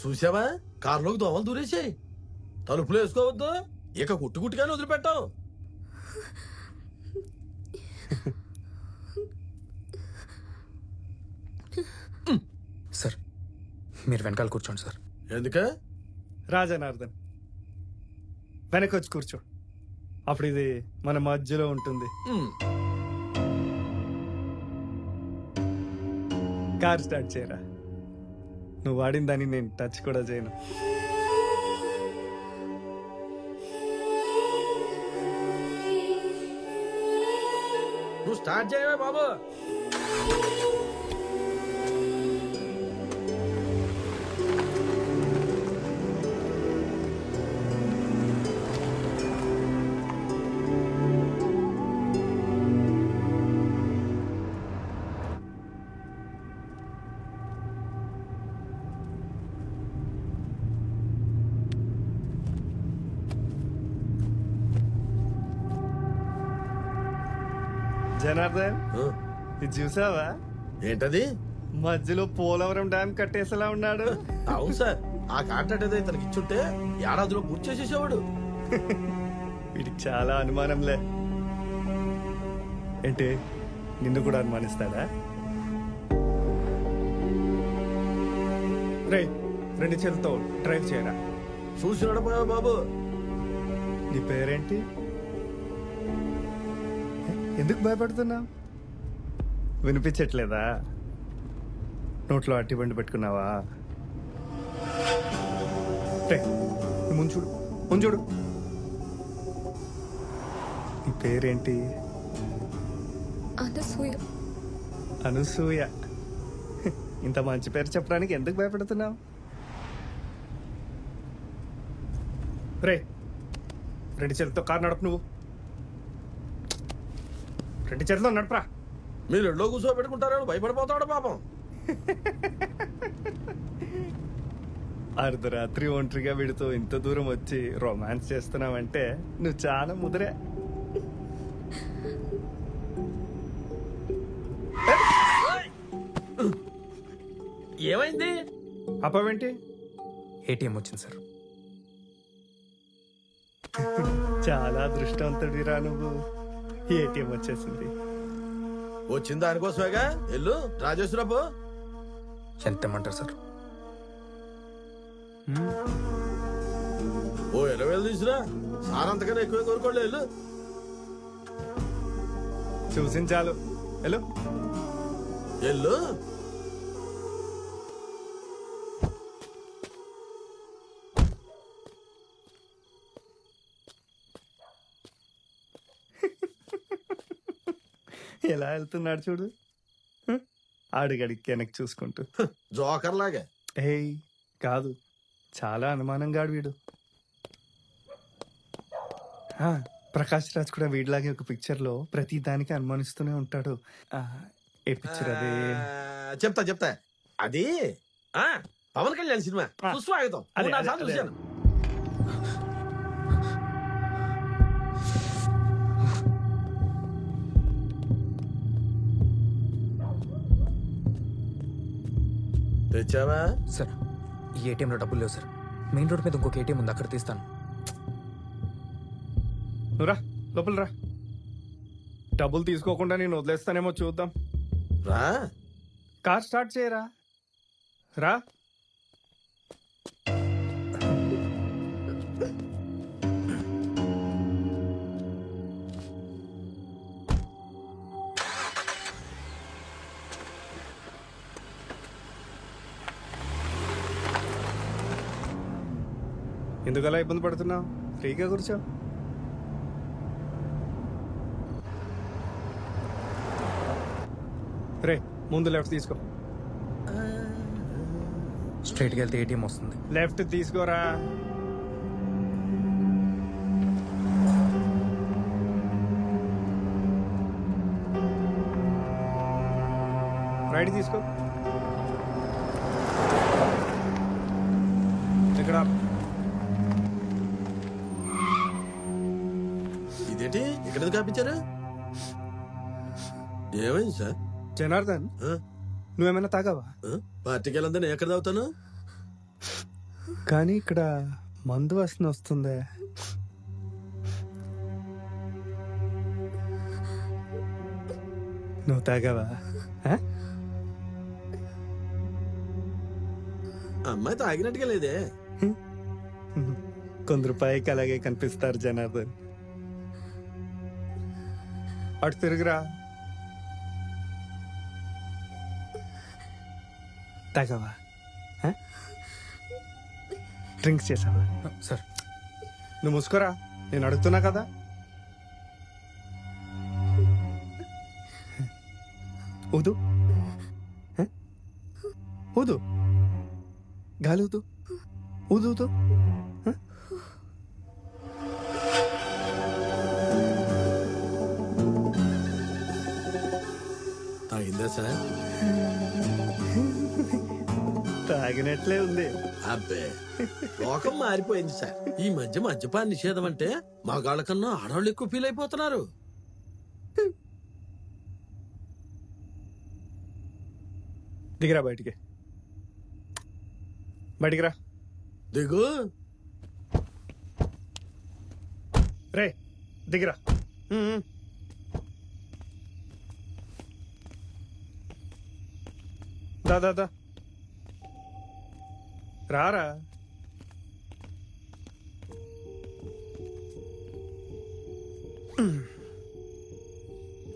చూసావా కారులోకి దోమలు దూరేసాయి. తలుపులు వేసుకోవద్దు, ఇక కుట్టుకుట్టుగానే వదిలిపెట్టావు. సార్ మీరు వెనకాల కూర్చోండి సార్. ఎందుక? రాజనార్దన్ వెనక్కి వచ్చి కూర్చో, అప్పుడు ఇది మన మధ్యలో ఉంటుంది. కార్ స్టార్ట్ చేయరా. నువ్వు వాడిన దాన్ని నేను టచ్ కూడా చేయను. నువ్వు స్టార్ట్ చేయవే బాబు. జనార్దన్ ఇది చూసావా? ఏంటది? మధ్యలో పోలవరం డ్యామ్ కట్టేసేలా ఉన్నాడు. అవును సార్, ఆ కాంట్రాక్ట్ ఏదో ఇతనికి ఇచ్చుంటే ఏడాదిలో పూర్తి చేసేసేవాడు. వీడికి చాలా అనుమానంలే. ఏంటి, నిన్ను కూడా అనుమానిస్తాడా? రే, రెండు చేతులతో డ్రైవ్ చేయరా. చూసి నడపోయావు బాబు. నీ పేరేంటి? ఎందుకు భయపడుతున్నావు? వినిపించట్లేదా? నోట్లో అట్టి బండి పెట్టుకున్నావా? ముంచుడు ముంచుడు. నీ పేరేంటి? అనసూయ. అనసూయ. ఇంత మంచి పేరు చెప్పడానికి ఎందుకు భయపడుతున్నావు? రే, రెండు చేతులతో కారు నడుపు. నువ్వు రెండు చేతుల్లో నడపరా. మీరు ఎల్లో కూర్చోబెట్టుకుంటారని భయపడిపోతాడు పాపం. అర్ధరాత్రి ఒంటరిగా వీడితో ఇంత దూరం వచ్చి రొమాన్స్ చేస్తున్నావంటే నువ్వు చాలా ముదిరే. ఏమైంది? అప్పవేంటి? ఏటీఎం వచ్చింది సార్. చాలా అదృష్టవంతుడిరా నువ్వు. ఏటీఎం వచ్చేసింది. వచ్చిన దానికోసమేగా. ఎల్లు రాజేశ్వరపు. ఎంత ఇమ్మంటారు సార్? ఓ 20,000 తీసురా. సార్ అంతకన్నా ఎక్కువ కోరుకోండి. ఎల్లు. చూసింది చాలు. ఎల్లు ఎల్లు. ఎలా వెళ్తున్నాడు చూడు. ఆడుగడికి వెనక్కి చూసుకుంటూ. జోకర్ లాగా. ఏయ్ కాదు, చాలా అనుమానంగా వీడు. ప్రకాష్ రాజ్ కూడా వీడిలాగే ఒక పిక్చర్ లో ప్రతి దానికి అనుమానిస్తూనే ఉంటాడు. ఏ పిక్చర్ అదే? చెప్తా. అది పవన్ కళ్యాణ్ సినిమా సుస్వాగతం. చూశాను. తెచ్చావా? సార్ ఈ ఏటీఎంలో డబ్బులు లేవు సార్. మెయిన్ రోడ్ మీద ఇంకొక ఏటీఎం ఉంది, అక్కడ తీస్తాను. నువ్వు రా, లోపల రా. డబ్బులు తీసుకోకుండా నేను వదిలేస్తానేమో చూద్దాం. రా. కార్ స్టార్ట్ చేయరా. రా. ఎందుకలా ఇబ్బంది పడుతున్నావు? ఫ్రీగా కూర్చో. రే, ముందు లెఫ్ట్ తీసుకో. స్ట్రైట్కి వెళ్తే ఏటీఎం వస్తుంది. లెఫ్ట్ తీసుకోరా. ఐడి తీసుకో. ఇక్కడ ఇదేంటి ఇక్కడ కాపించారు? ఏమైంది సార్? జనార్దన్, నువ్వేమైనా తాగావా? పార్టీకి వెళ్ళందని ఎక్కడ తాగుతాను? కానీ ఇక్కడ మందు వాసన వస్తుందే. నువ్వు తాగావా? అమ్మాయి తాగినట్టుగా లేదే. కొందరు పైకి అలాగే కనిపిస్తారు జనార్దన్. అటు తిరుగురా. తాగావా? డ్రింక్స్ చేసావా? సార్ నువ్వు ముసుకోరా, నేను అడుగుతున్నా కదా. ఊదు ఊదు, గాలి ఊదు, ఊదు ఊదు. తాగిందా సార్? తాగినట్లే ఉంది. అబ్బే, లోకం మారిపోయింది సార్. ఈ మధ్య మద్యపాన నిషేధం అంటే మగాళ్ళ కన్నా ఆడవాళ్ళు ఎక్కువ ఫీల్ అయిపోతున్నారు. దిగిరా బయటికి, బయటికి రా. దిగు. రే దిగిరా. దా రారా.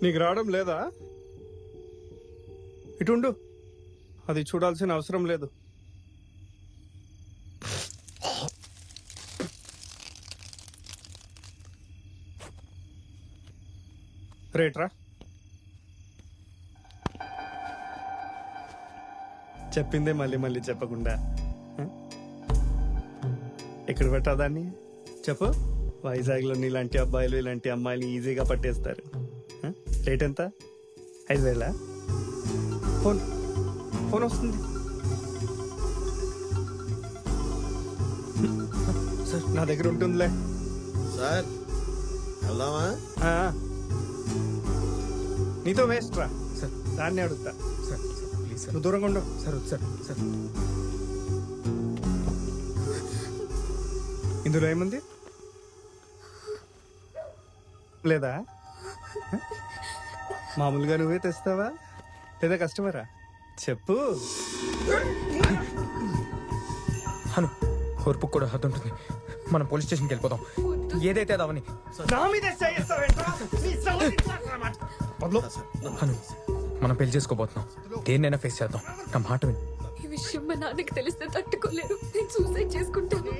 నీకు రావడం లేదా? ఇటుండు, అది చూడాల్సిన అవసరం లేదు. రేట్రా. చెప్పిందే మళ్ళీ మళ్ళీ చెప్పకుండా ఎక్కడ పెట్టా దాన్ని చెప్పు. వైజాగ్లో నీలాంటి అబ్బాయిలు ఇలాంటి అమ్మాయిలు ఈజీగా పట్టేస్తారు. రేట్ ఎంత? 5,000? ఫోన్ ఫోన్ వస్తుంది సార్, నా దగ్గర ఉంటుందిలే సార్. వెళ్దామా? నీతో వేస్ట్ రా సార్. దాన్ని అడుగుతా సార్ ప్లీజ్ సార్, నువ్వు దూరంగా ఉండవు. Sir sir sir. ఇందులో ఏముంది? లేదా మామూలుగా నువ్వే తెస్తావా లేదా కస్టమరా? చెప్పు. హను, ఓర్పు కూడా హద్దు ఉంటుంది. మనం పోలీస్ స్టేషన్కి వెళ్ళిపోదాం. ఏదైతే అదవని. హను, మనం పెళ్లి చేసుకోబోతున్నాం. దేన్నైనా ఫేస్ చేద్దాం. నా మాట విను. ఈ విషయం మా నాన్నకి తెలిస్తే తట్టుకోలేరు. నేను సూసైడ్ చేసుకుంటాను.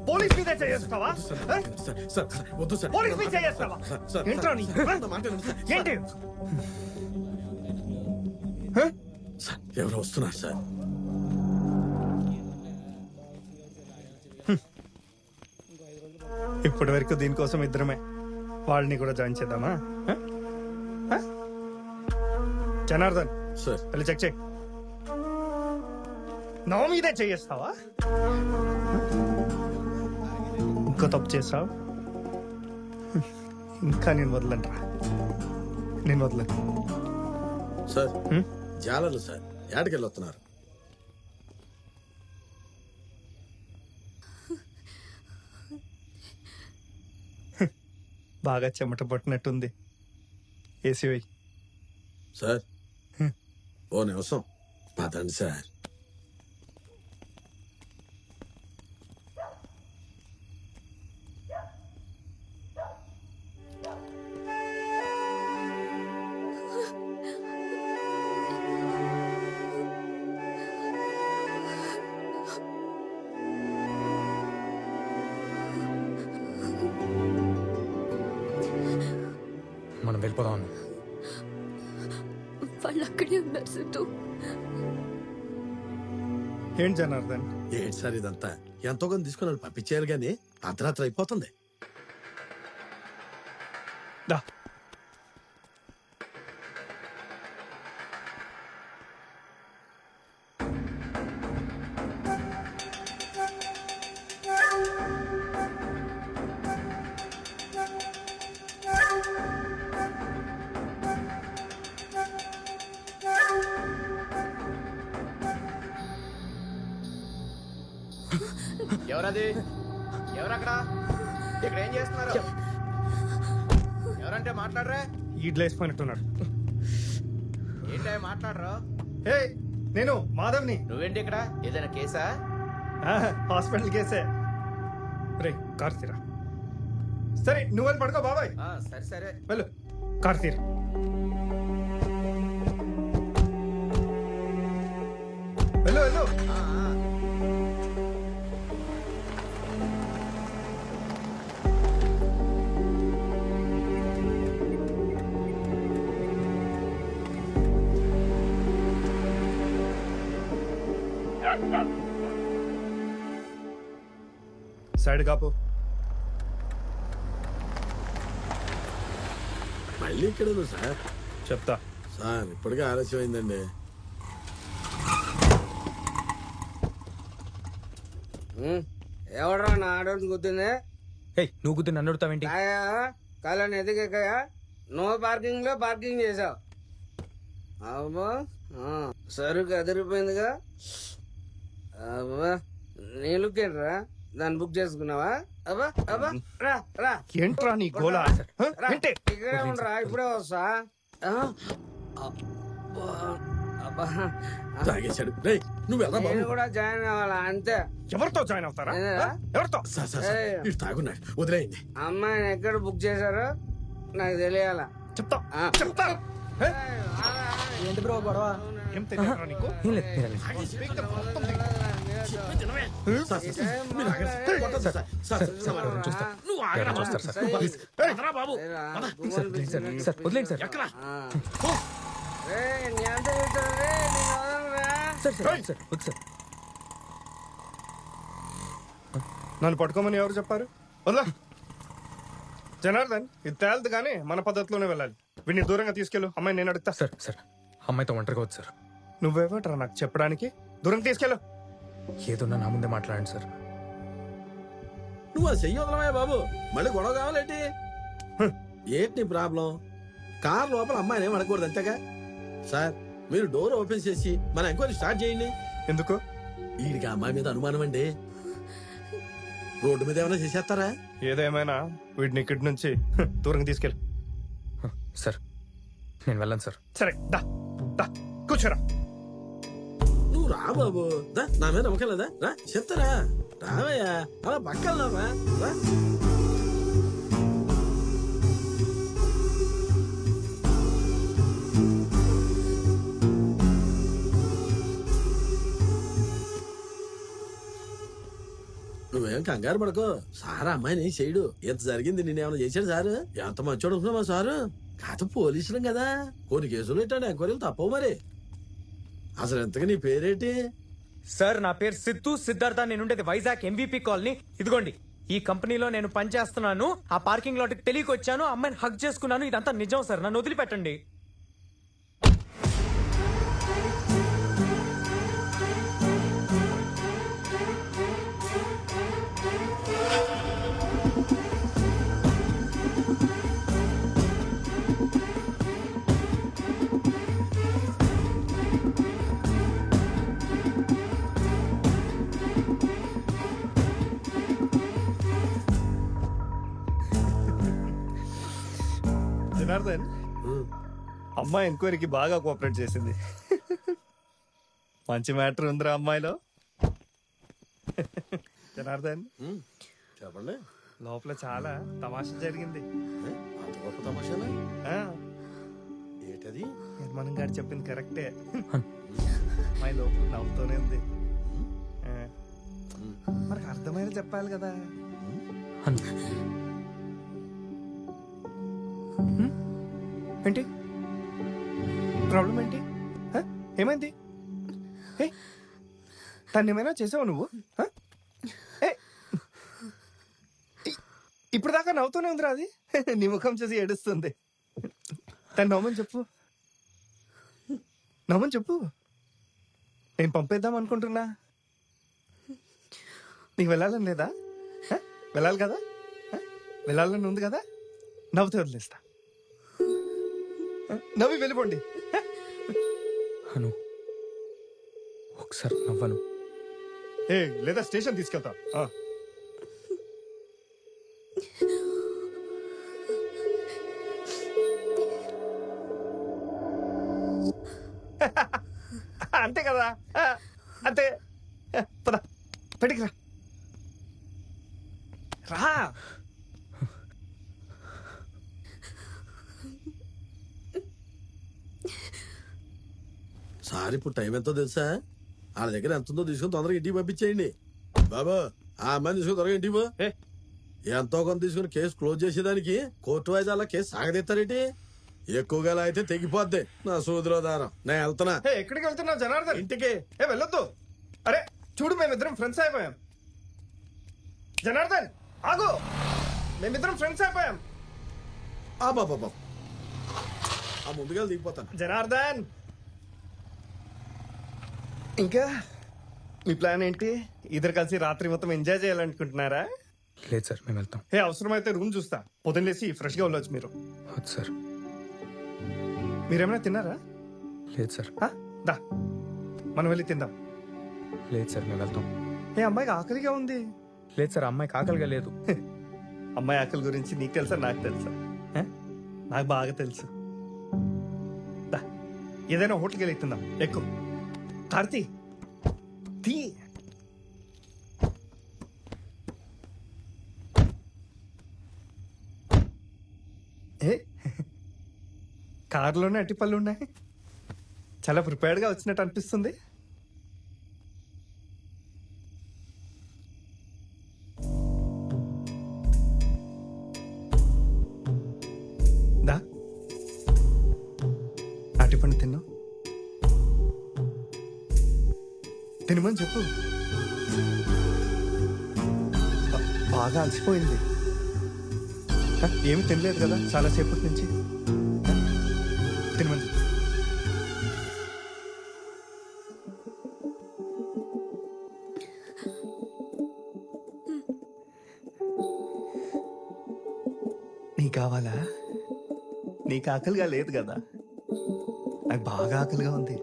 పోలీస్ మీద చేస్తావా? వద్దు సార్. పోలీస్ మీద చేస్తావా? ఏంట్రా నీ? ఏంటి? సార్, ఎవరు వస్తున్నారు సార్? ఇప్పటి వరకు దీనికోసం ఇద్దరమే. వాళ్ళని కూడా జాయిన్ చేద్దామా? జనార్దన్ సార్, వెళ్ళి చెక్ చేయి. నా మీదే చేస్తావా? ఇంకో తప్పు చేస్తావు, ఇంకా నేను వదలంటరా. నేను వదలను సార్. జాలర్లు సార్, ఏడకెళ్ళి వస్తున్నారు. బాగా చెమట పట్టినట్టుంది. ఏసీ సార్, ఓ నిమిషం పదండి సార్. మనం వెళ్ళిపోదాం. వాళ్ళు అక్కడే ఉన్నారు సిద్ధు. ఏంటి జనార్దన్? ఏంటి సార్ ఇదంతా? ఎంతో కొంత తీసుకుని వాళ్ళు పంపించేయాలి కానీ అర్ధరాత్రి అయిపోతుంది. దా ఎవరది? ఎవరక్కడ? ఇక్కడ ఏం చేస్తున్నారు? ఎవరంటే మాట్లాడరా? ఈడ్లు వేసిపోయినట్టున్నాడు. ఏంటో మాట్లాడరా? హే నేను మాధవ్ని. నువ్వేంటి ఇక్కడ? ఏదైనా కేసా? హాస్పిటల్ కేసే. రే కార్ తీరా. సరే నువ్వు వెళ్ళి పడుకో బాబాయ్. సరే సరే వెళ్ళు కార్ తీరా. వెళ్ళు వెళ్ళు. సైడ్ కాపు. మళ్ళీ ఇక్కడ సార్ చెప్తా సార్. ఇప్పటికే ఆలస్యం అయిందండి. ఎవడరా నా ఆడోని గుద్దింది? నువ్వు గుద్ది నన్ను అడుగుతావేంటి? కాలని ఎదిగాయా? నో పార్కింగ్ లో పార్కింగ్ చేసావు. అబ్బా సరుకు అదిరిపోయిందిగా. అబ్బా నీ లుక్ ఏంట్రా? దాన్ని బుక్ చేసుకున్నావా? అబ్బా అబ్బా రా రా. ఏంట్రా నీ గోలా? ఇక్కడే ఉండరా, ఇప్పుడే వస్తా. తాగేశాడు. నువ్వు ఎలా నేను కూడా జాయిన్ అవ్వాలా? అంతే. ఎవరితో జాయిన్ అవుతారా? ఎవరితో? తాగున్నాడు, వదిలేయండి. అమ్మాయిని ఎక్కడ బుక్ చేశారో నాకు తెలియాలా? చెప్తా చెప్తా. ఏంటి బ్రో గొడవ? ఏం తెలియదురా నీకు? నన్ను పట్టుకోమని ఎవరు చెప్పారు? వదలా జనార్దన్, ఇది తేలదు కానీ మన పద్ధతిలోనే వెళ్ళాలి. వీడిని దూరంగా తీసుకెళ్ళు. అమ్మాయి నేను అడుగుతా. సార్ సార్ అమ్మాయితో ఒంటరిగా వచ్చు సార్. నువ్వేవట్రా నాకు చెప్పడానికి? దూరం తీసుకెళ్ళు. ఏదన్నా నా ముందే మాట్లాడండి సార్. నువ్వు అది చెయ్యి వదలమయ్యా బాబు. మళ్ళీ గొడవ కావాలేంటి? ఏంటి నీ ప్రాబ్లం? కార్ లోపల అమ్మాయిని ఏం అడగకూడదు అంతేగా. సార్ మీరు డోర్ ఓపెన్ చేసి మన ఎంక్వైరీ స్టార్ట్ చేయండి. ఎందుకు? వీడికి అమ్మాయి మీద అనుమానం అండి. రోడ్డు మీద ఏమైనా చేసేస్తారా? ఏదేమైనా వీడిని ఇక్కడి నుంచి దూరంగా తీసుకెళ్ళు. సార్ నేను వెళ్ళను సార్. సరే దా దా కూర్చోరా. నువ్వు రా బాబు. నా మీద నమ్మకం లేదా? రా చెప్తారా. రావయ్యా, అలా పక్కన రా. నువ్వేం కంగారు పడుకో. సార్ అమ్మాయిని చేయడు. ఎంత జరిగింది నేనేమైనా చేశాడు సారు? ఎంత మంచోడు అనుకున్నావా సారు? కాదు పోలీసులం కదా, కొన్ని కేసులు ఏంటంటే ఎంక్వైరీలు తప్పవు. మరి అసలు ఎంతగా నీ పేరేంటి? సార్ నా పేరు సిద్ధు సిద్ధార్థ. నేను ఉండేది వైజాగ్ MVP కాలనీ. ఇదిగోండి ఈ కంపెనీలో నేను పనిచేస్తున్నాను. ఆ పార్కింగ్ లాట్కి తెలియక వచ్చాను. అమ్మాయిని హక్ చేసుకున్నాను. ఇదంతా నిజం సార్. నన్ను వదిలిపెట్టండి. జనార్దన్, అమ్మాయి ఎంక్వైరీకి బాగా కోఆపరేట్ చేసింది. మంచి మ్యాటర్ ఉందిరా అమ్మాయిలో. జనార్దన్ చెప్పండి. లోపల చాలా తమాషా జరిగింది. అంత గొప్ప తమాషానా? ఏంటది? నిర్మాణం గారు చెప్పింది కరెక్టే. అమ్మాయి లోపల నవ్వుతూనే ఉంది. మనకు అర్థమైన చెప్పాలి కదా. ఏంటి ప్రాబ్లం? ఏంటి? ఏమైంది? తను ఏమైనా చేసావు నువ్వు? ఇప్పుడు దాకా నవ్వుతూనే ఉందిరా అది. నీ ముఖం చూసి ఏడుస్తుంది. తను నవ్వమని చెప్పు, నవ్వమని చెప్పు. నేను పంపేద్దాం అనుకుంటున్నా. నీకు వెళ్ళాలని లేదా? వెళ్ళాలి కదా, వెళ్ళాలని ఉంది కదా. నవ్వుతూ వదిలేస్తా. నవ్వి వెళ్ళిపోండి. అను ఒకసారి నవ్వను. లేదా స్టేషన్ తీసుకెళ్తా. అంతే కదా, అంతే. పద పెడికి రా. సార్ ఇప్పుడు టైం ఎంతో తెలుసా? వాళ్ళ దగ్గర ఎంత ఉందో తీసుకుని తొందరగా ఇంటికి పంపించేయండి. బాబా ఆ అమ్మాయిని తీసుకుని త్వరగా ఇంటికి పో. ఎంతో కొంత తీసుకుని కేసు క్లోజ్ చేసేదానికి కోర్టు వాయిదాల కేసు సాగదీస్తారేంటి? ఎక్కువగా అయితే తెగిపోద్ది నా సూదిలో దారం. నేను వెళ్తున్నా. ఎక్కడికి వెళ్తున్నావు జనార్దన్? ఇంటికి. వెళ్ళొద్దు. అరే చూడు, మేమిద్దరం ఫ్రెండ్స్ అయిపోయాం. జనార్దన్ ఆగు, మేమిద్దరం ఫ్రెండ్స్ అయిపోయాం. బాబా ఆ ముందుగా దిగిపోతాను. జనార్దన్, ఇంకా మీ ప్లాన్ ఏంటి? ఇద్దరు కలిసి రాత్రి మొత్తం ఎంజాయ్ చేయాలనుకుంటున్నారా? లేదు సార్, మేము వెళ్తాం. అవసరమైతే రూమ్ చూస్తా. పొద్దున్న లేసి ఫ్రెష్గా వెళ్ళొచ్చు మీరు. వద్దు సార్. మీరేమైనా తిన్నారా? లేదు సార్. దా మనం వెళ్ళి తిందాం. లేదు సార్, మేము వెళ్తాం. అమ్మాయికి ఆకలిగా ఉంది. లేదు సార్, అమ్మాయికి ఆకలిగా లేదు. అమ్మాయి ఆకలి గురించి నీకు తెలుసా నాకు తెలుసా? నాకు బాగా తెలుసు. దా ఏదైనా హోటల్కి వెళ్ళి తిందాం. ఎక్కువ కార్తీ తీ. కారులోనే అట్టిపళ్ళు ఉన్నాయి. చాలా ప్రిపేర్డ్ గా వచ్చినట్టు అనిపిస్తుంది. దా అట్టిపండు తిన్నా. తినమని చెప్పు. బాగా అలసిపోయింది. ఏమి తినలేదు కదా చాలాసేపటి నుంచి. తినమని చెప్పు. నీకు కావాలా? నీకు ఆకలిగా లేదు కదా, నాకు బాగా ఆకలిగా ఉంది.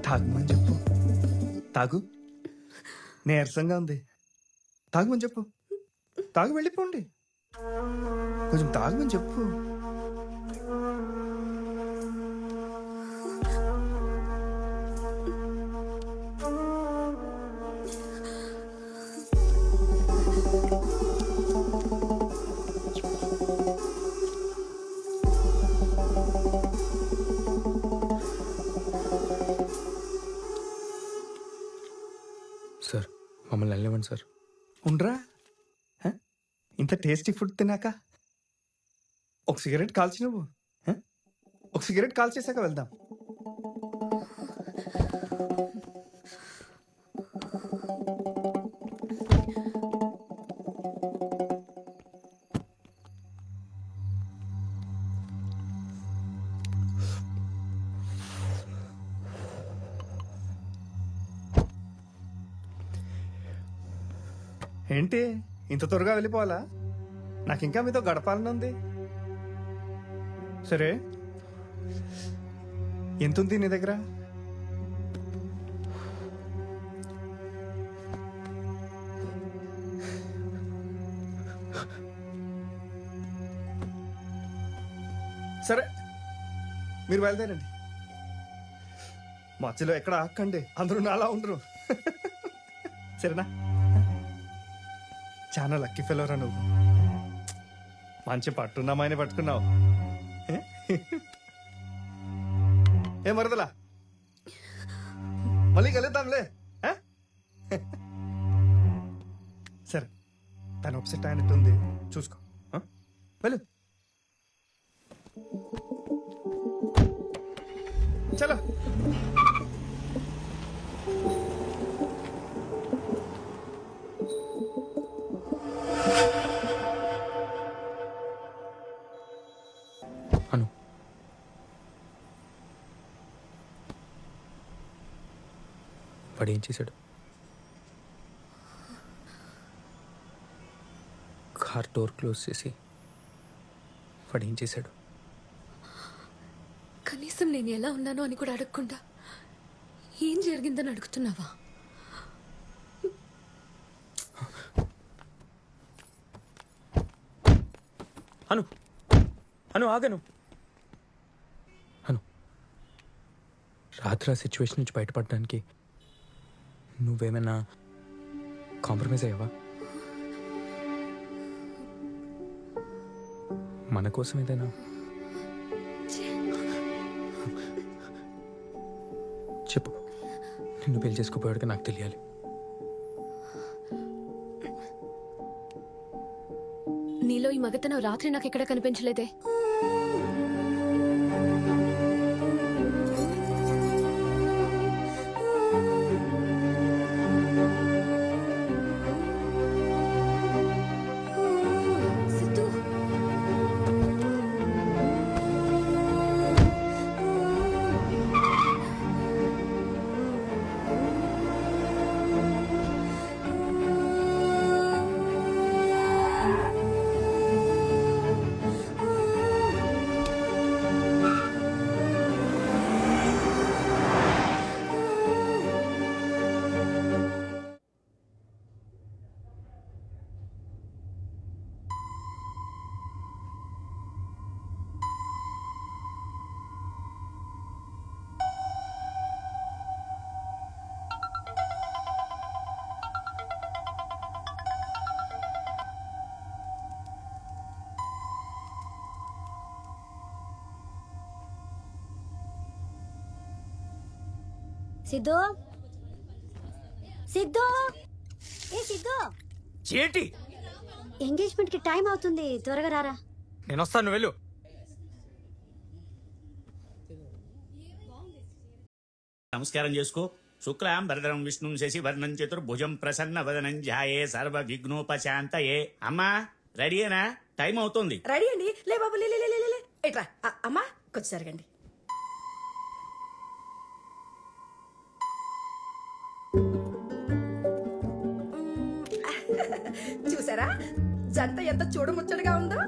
తాగమని చెప్పు. తాగు, నీరసంగా ఉంది. తాగమని చెప్పు. తాగు, వెళ్ళిపోండి. కొంచెం తాగమని చెప్పు. సార్ మమ్మల్ని వెళ్ళనివ్వండి సార్. ఉండరా, ఇంత టేస్టీ ఫుడ్ తిన్నాక ఒక సిగరెట్ కాల్చి నువ్వు. ఒక సిగరెట్ కాల్చేసాక వెళ్దాం. ఏంటి ఇంత త్వరగా వెళ్ళిపోవాలా? నాకు ఇంకా మీతో గడపాలని ఉంది. సరే, ఎంత ఉంది నీ దగ్గర? సరే, మీరు బయలుదేరండి. మధ్యలో ఎక్కడ ఆక్కండి, అందరూ నాలా ఉండరు. సరేనా? చాలా లక్కీ ఫెలోరా నువ్వు. మంచి పట్టున్నామాయని పట్టుకున్నావు. ఏ మరదలా, మళ్ళీ కలుద్దాంలే. సరే, తను అప్సెట్ అయినట్టుంది, చూసుకో. వెళ్ళు. చలో. అను, వాడు ఏం చేశాడు? కార్ డోర్ క్లోజ్ చేసి వాడు ఏం చేశాడు? కనీసం నేను ఎలా ఉన్నానో అని కూడా అడగకుండా ఏం జరిగిందని అడుగుతున్నావా? అను, అను ఆగను. అను, రాత్రి ఆ సిచ్యువేషన్ నుంచి బయటపడడానికి నువ్వేమైనా కాంప్రమైజ్ అయ్యావా? మన కోసం ఏదైనా చెప్పు. నిన్ను పెళ్లి చేసుకోపోయాడుగా నాకు తెలియాలి. నీలో ఈ మగతనం రాత్రి నాకు ఎక్కడ కనిపించలేదే. సిద్ధు, సిద్ధు, ఏ సిద్ధు, ఏంటి? ఎంగేజ్మెంట్ కి టైం అవుతుంది, త్వరగా రారా. నేను వస్తాను, వెళ్ళు. నమస్కారం చేసుకో. శుక్లాం భరధరం విష్ణుం శశి వర్ణం చతుర్భుజం ప్రసన్న వదనం ధ్యాయే సర్వ విఘ్నోపశాంతయే. అమ్మా రెడీయేనా? టైం అవుతుంది. రెడీ అండి. లే బాబు, లే లే లే. ఎట్రా అమ్మా, కొంచెం జరగండి. చూసారా జంట ఎంత చూడముచ్చటగా ఉందో.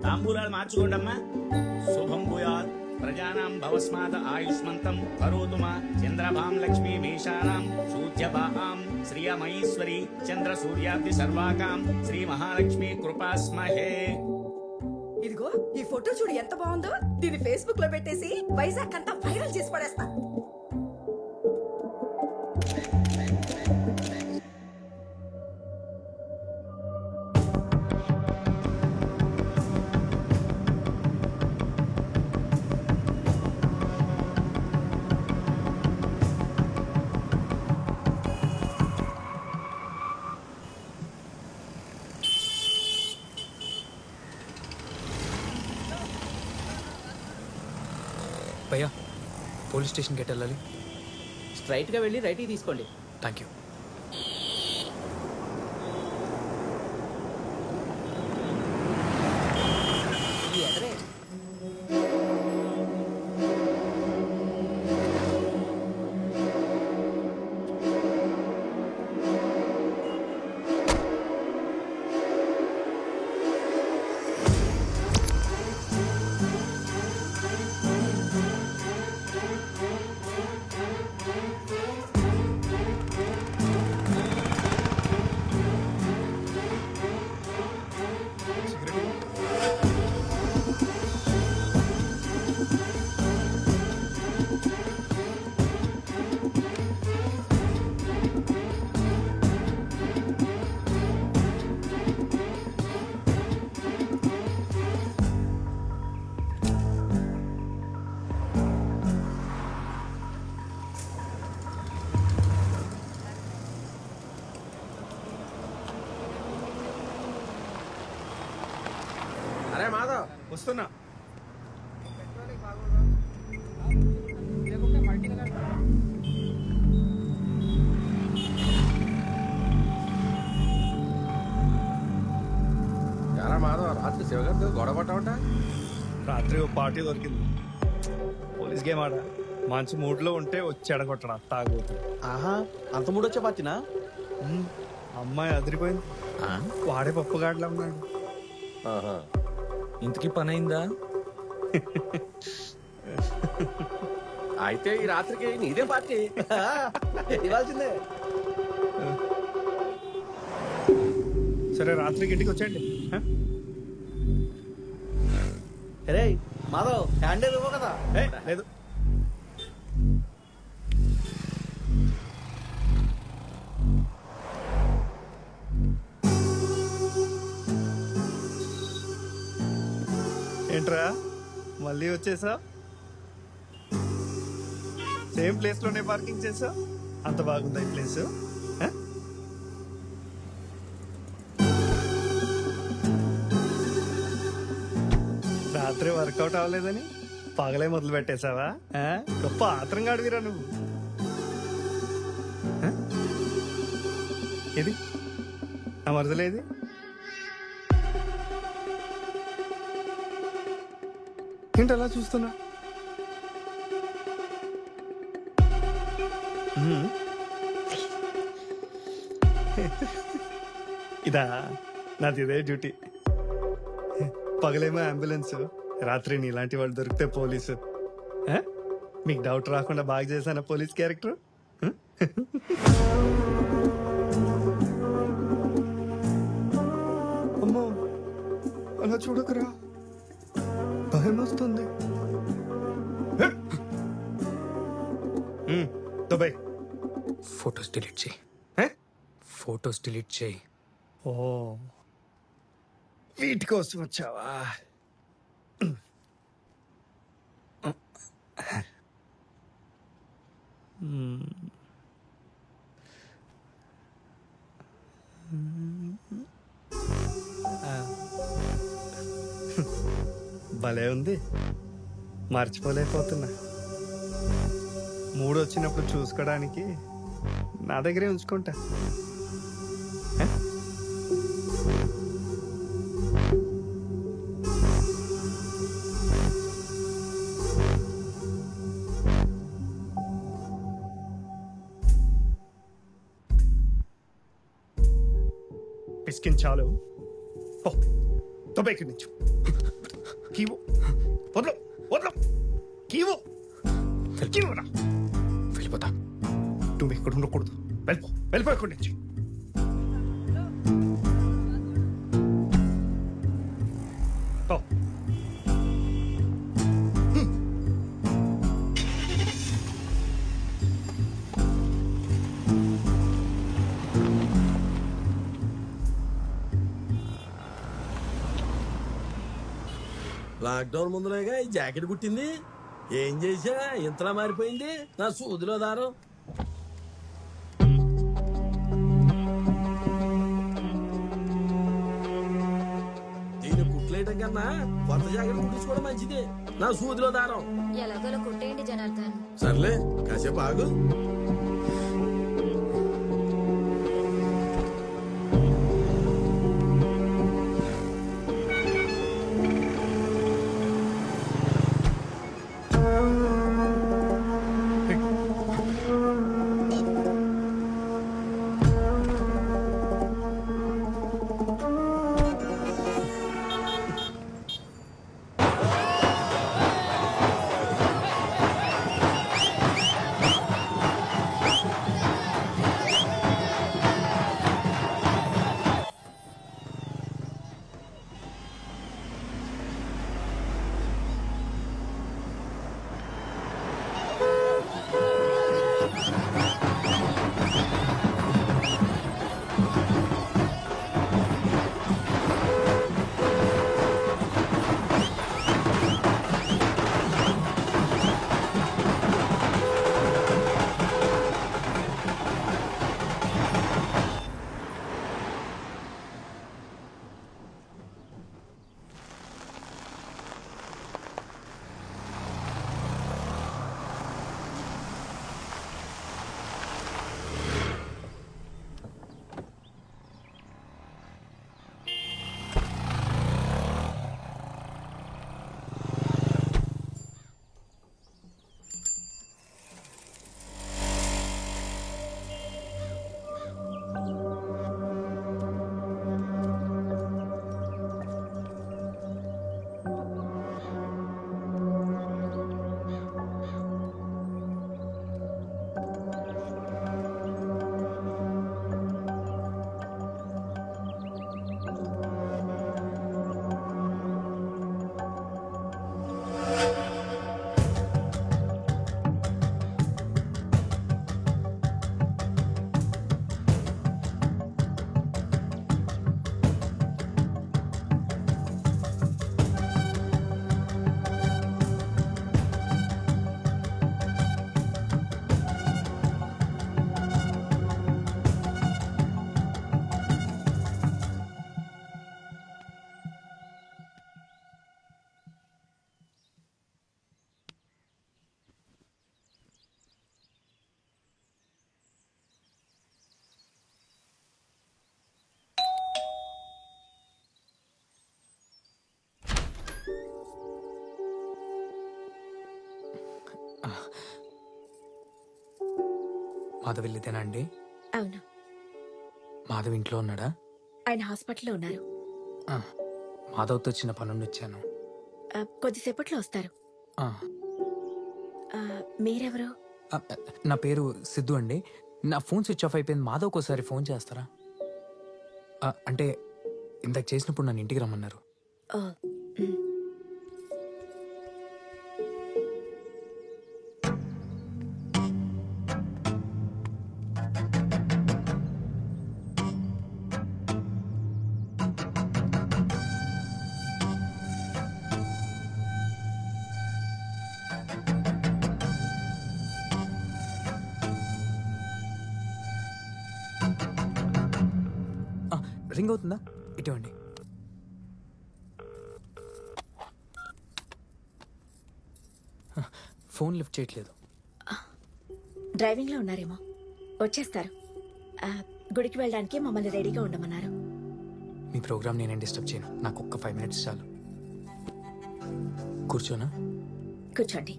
తాంబూలాలు మార్చుకోండమ్మా. శుభం భూయాత్. ప్రజానాం భవస్మాద ఆయుష్మంతం కరోతు మా చంద్రభాం లక్ష్మీ మేషానాం సూర్యభాం శ్రియమహేశ్వరి చంద్ర సూర్యాబ్ది సర్వాకాం శ్రీ మహాలక్ష్మి కృపాస్మహే. ఇదిగో ఈ ఫోటో చూడు ఎంత బాగుందో. దీన్ని ఫేస్బుక్ లో పెట్టేసి వైజాగ్ అంతా వైరల్ చేసి పడేస్తా. భయ్యా, పోలీస్ స్టేషన్కి ఎటు వెళ్ళాలి? స్ట్రైట్గా వెళ్ళి రైట్కి తీసుకోండి. Thank you. ఎదరే మాధవ్ వస్తున్నా. ఎలా మాధవ్ రాత్రి శివగారితో గొడవ పడ్డావట? రాత్రి ఓ పార్టీ దొరికింది. పోలీస్ గేమ్ ఆడ. మంచి మూడ్లో ఉంటే వచ్చి ఎడగొట్టడా తాగబోతు. ఆహా, అంత మూడొచ్చే పార్టీనా? అమ్మాయి అదిరిపోయింది. వాడే పప్పుగాడిలా ఉన్నాడు. ఇంతకీ పని అయిందా? అయితే ఈ రాత్రికి నీదే పార్టీ ఇవ్వాల్సిందే. సరే రాత్రికి ఇంటికి వచ్చేయండి. రే మాధవ్, హ్యాండే ఇవ్వ కదా? లేదు. ఏంట్రా మళ్ళీ వచ్చేసా? సేమ్ ప్లేస్ లోనే పార్కింగ్ చేసా? అంత బాగుందా ఈ ప్లేస్? రాత్రి వర్కౌట్ అవ్వలేదని పగలే మొదలు పెట్టేశావా? గొప్ప ఆత్రంగా అడిగిరా నువ్వు. ఇది నా మరదలేది? ఏంటి అలా చూస్తున్నా? ఇదా నాది ఇదే డ్యూటీ. పగలేమో అంబులెన్స్, రాత్రి నీలాంటి వాళ్ళు దొరికితే పోలీసు. మీకు డౌట్ రాకుండా బాగా చేశాను పోలీస్ క్యారెక్టర్. అమ్మో అలా చూడకురా, భయం వస్తుంది. దుబాయ్ ఫొటోస్ డిలీట్ చేయి. ఫొటోస్ డిలీట్ చేయి. ఓ వీటి కోసం వచ్చావా? భలే ఉంది, మర్చిపోలేకపోతున్నా. మూడు వచ్చినప్పుడు చూసుకోవడానికి నా దగ్గరే ఉంచుకుంటా. పిసికించాలు తొంభైకి నుంచి కీవు వదలు వదలు కీవు కీవురా. వెళ్ళిపోతా. నువ్వు ఇక్కడ ఉండకూడదు. వెళ్ళిపో ఇక్కడి నుంచి. లాక్డౌన్ ముందులాగా ఈ జాకెట్ కుట్టింది. ఏం చేసా ఇంతలా మారిపోయింది నా సూదిలో దారం. దీన్ని కుట్లేయటం కన్నా కొత్త జాకెట్ కుట్టించుకోవడం మంచిది. నా సూదిలో దారం. ఎలాగోలా కొట్టేయండి జనార్దన్. సర్లే కాసేపు ఆగు. మాధవ్ వెళ్ళితేనా అండి? అవును. మాధవ్ ఇంట్లో ఉన్నాడా? ఆయన హాస్పిటల్లో ఉన్నారు. మాధవ్తో చిన్న పనుండి వచ్చాను. కొద్దిసేపట్లో వస్తారు. మీరెవరు? నా పేరు సిద్ధు అండి. నా ఫోన్ స్విచ్ ఆఫ్ అయిపోయింది. మాధవ్కి ఒకసారి ఫోన్ చేస్తారా? అంటే ఇందాక చేసినప్పుడు నన్ను ఇంటికి రమ్మన్నారు. రింగ్ అవుతుందా? ఇటువంటి ఫోన్ లిఫ్ట్ చేయట్లేదు. డ్రైవింగ్లో ఉన్నారేమో, వచ్చేస్తారు. గుడికి వెళ్ళడానికి మమ్మల్ని రెడీగా ఉండమన్నారు. మీ ప్రోగ్రామ్ నేనేం డిస్టర్బ్ చేయను. నాకు ఒక్క 5 minutes చాలు. కూర్చోనా? కూర్చోండి.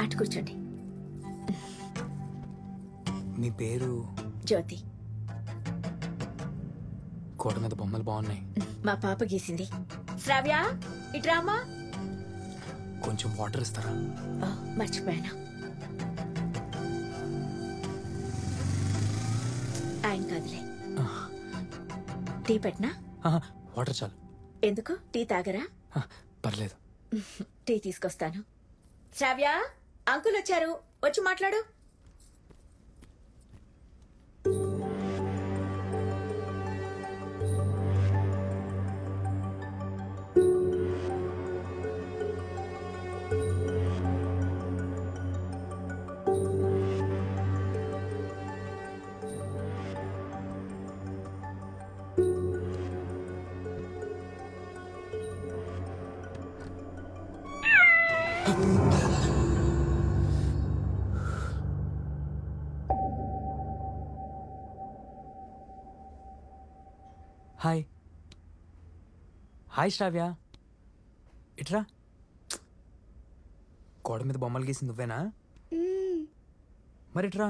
అటు కూర్చోండి. మీ పేరు? జ్యోతి. గోడ మీద బొమ్మలు బాగున్నాయి. మా పాప గీసింది. శ్రావ్య, ఇట్రామా. కొంచెం వాటర్ ఇస్తారా? మర్చిపోయాను. ఆయన కాదులే. టీ పెట్టనా? వాటర్ చాలు. ఎందుకు? టీ తాగరా? పర్లేదు. టీ తీసుకొస్తాను. శ్రావ్య, అంకుల్ వచ్చారు, వచ్చి మాట్లాడు. హాయ్. హాయ్ శ్రావ్య, ఇట్రా. గోడ మీద బొమ్మలు గీసింది నువ్వేనా? మరి ఇట్రా.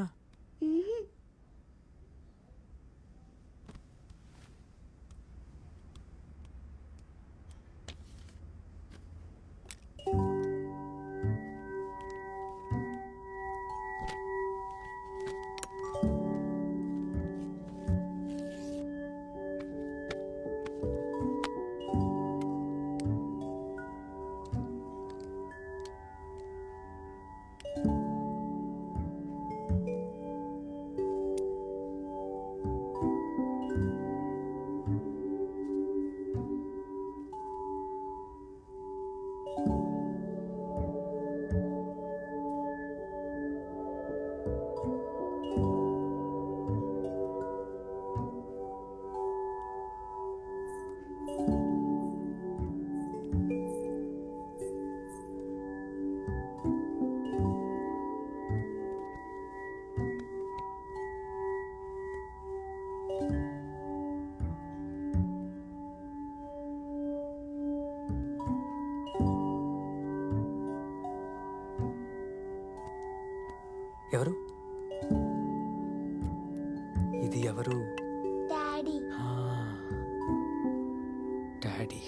ఎవరు ఇది? ఎవరు? డాడీ. డాడీ.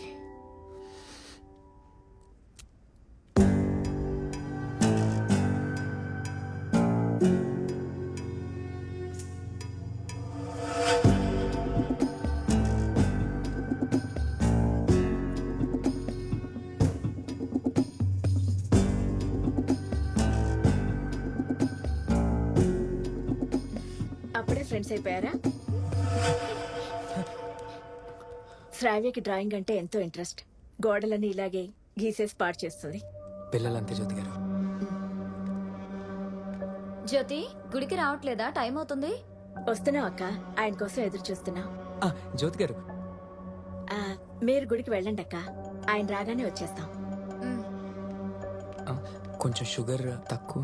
ఫ్రెండ్స్ అయిపోయారా? శ్రావ్యకి డ్రాయింగ్ అంటే ఎంతో ఇంట్రెస్ట్. గోడలని ఇలాగే గీసేసి పాడు చేస్తుంది. పిల్లలంతే జ్యోతి గారు. జ్యోతి, గుడికి రావట్లేదా? టైం అవుతుంది. వస్తున్నావు అక్క, ఆయన కోసం ఎదురు చూస్తున్నా. జ్యోతి గారు, మీరు గుడికి వెళ్ళండి అక్క, ఆయన రాగానే వచ్చేస్తాం. కొంచెం షుగర్ తక్కువ.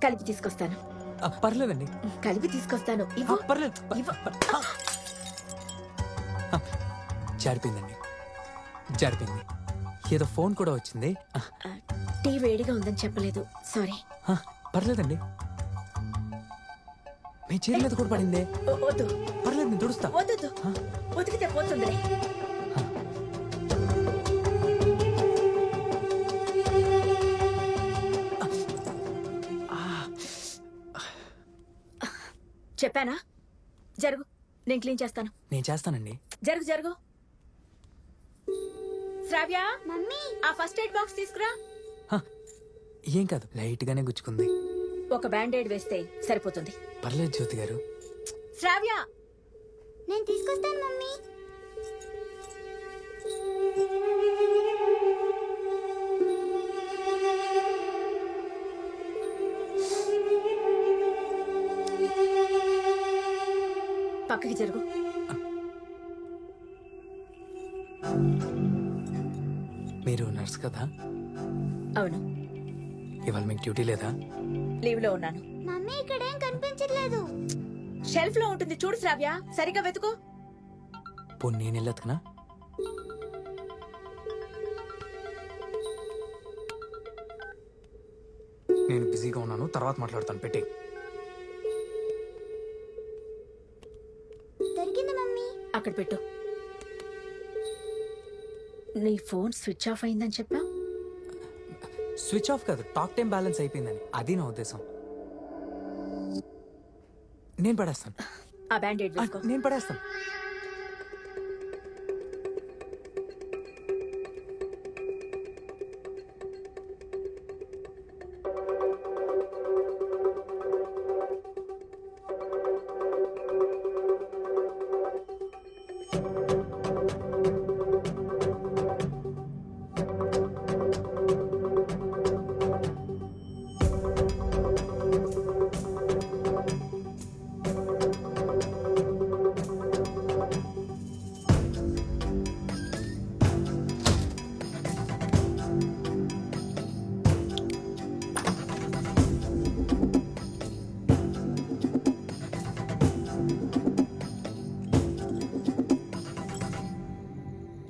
కలిపి తీసుకొస్తాను. పర్లేదండి, కలిపి తీసుకొస్తాను. పర్లేదు. జారిపోయిందండి, జారిపోయింది. ఏదో ఫోన్ కూడా వచ్చింది. టీ వేడిగా ఉందని చెప్పలేదు, సారీ. పర్లేదండి. మీ చీర మీద కూడా పడిందే. వద్దు, పర్లేదు నేను తుడుస్తా. వద్దు, ఉతికితే పోతుందిలే. చెప్పానా? జరుగు, నేను క్లీన్ చేస్తాను. నేను చేస్తానండి. జరుగు జరుగు. శ్రావ్య, మమ్మీ ఆ ఫస్ట్ ఎయిడ్ బాక్స్ తీసుకురా. ఏం కాదు, లైట్ గానే గుచ్చుకుంది. ఒక బ్యాండేడ్ వేస్తే సరిపోతుంది. పర్లేదు జ్యోతి గారు. శ్రావ్య, నేను తీసుకొస్తాను మమ్మీ. పక్కకి జరుగు. మీరు నర్స్ కదా? అవును. ఇవాళ మీకు డ్యూటీ లేదా? లీవ్ లో ఉన్నాను. మమ్మీ ఇక్కడేం కనిపించట్లేదు. షెల్ఫ్ లో ఉంటుంది చూడు శ్రావ్య, సరిగ్గా వెతుకో. పోనీ నేను వెళ్ళొద్దునా? నేను బిజీగా ఉన్నాను, తర్వాత మాట్లాడతాను. పెట్టి దొరికింది మమ్మీ. అక్కడ పెట్టు. నీ ఫోన్ స్విచ్ ఆఫ్ అయిందని చెప్పా. స్విచ్ ఆఫ్ కాదు, టాక్ టైం బ్యాలెన్స్ అయిపోయిందని. అది నా ఉద్దేశం. నేను పడేస్తాను. ఆ బ్యాండేడ్ వేసుకో. నేను పడేస్తాను.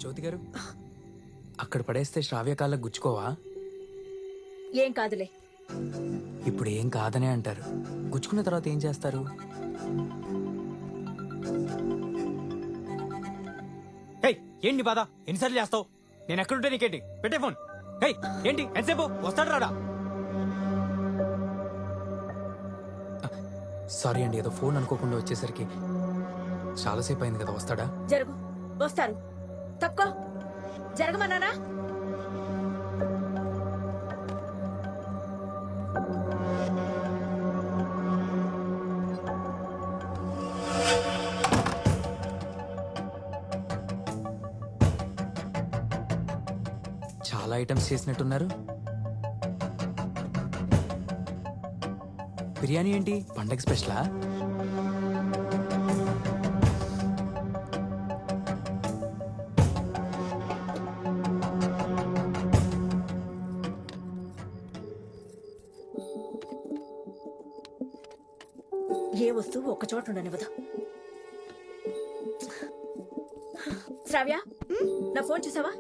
జ్యోతి గారు, అక్కడ పడేస్తే శ్రావ్య కాళ్ళకు గుచ్చుకోవా? ఏం కాదులే. ఇప్పుడు ఏం కాదనే అంటారు. గుచ్చుకున్న తర్వాత ఏం చేస్తారు? ఏంటి బాధ? ఎన్నిసార్లు చేస్తావు? నేను ఎక్కడుంటే నీకేంటి? పెట్టే ఫోన్. ఏంటి ఎంతసేపు? వస్తాడు రాడా? సారీ అండి, ఏదో ఫోన్ అనుకోకుండా వచ్చేసరికి చాలాసేపు అయింది కదా. వస్తాడా? జరుగు, వస్తారు. తప్పుకో, జరగమన్నానా? చాలా ఐటమ్స్ చేసినట్టున్నారు. బిర్యానీ ఏంటి, పండగ స్పెషలా? ఏ వస్తువు ఒక చోట ఉండనివ్వదు. శ్రావ్య, నా ఫోన్ చూసావా?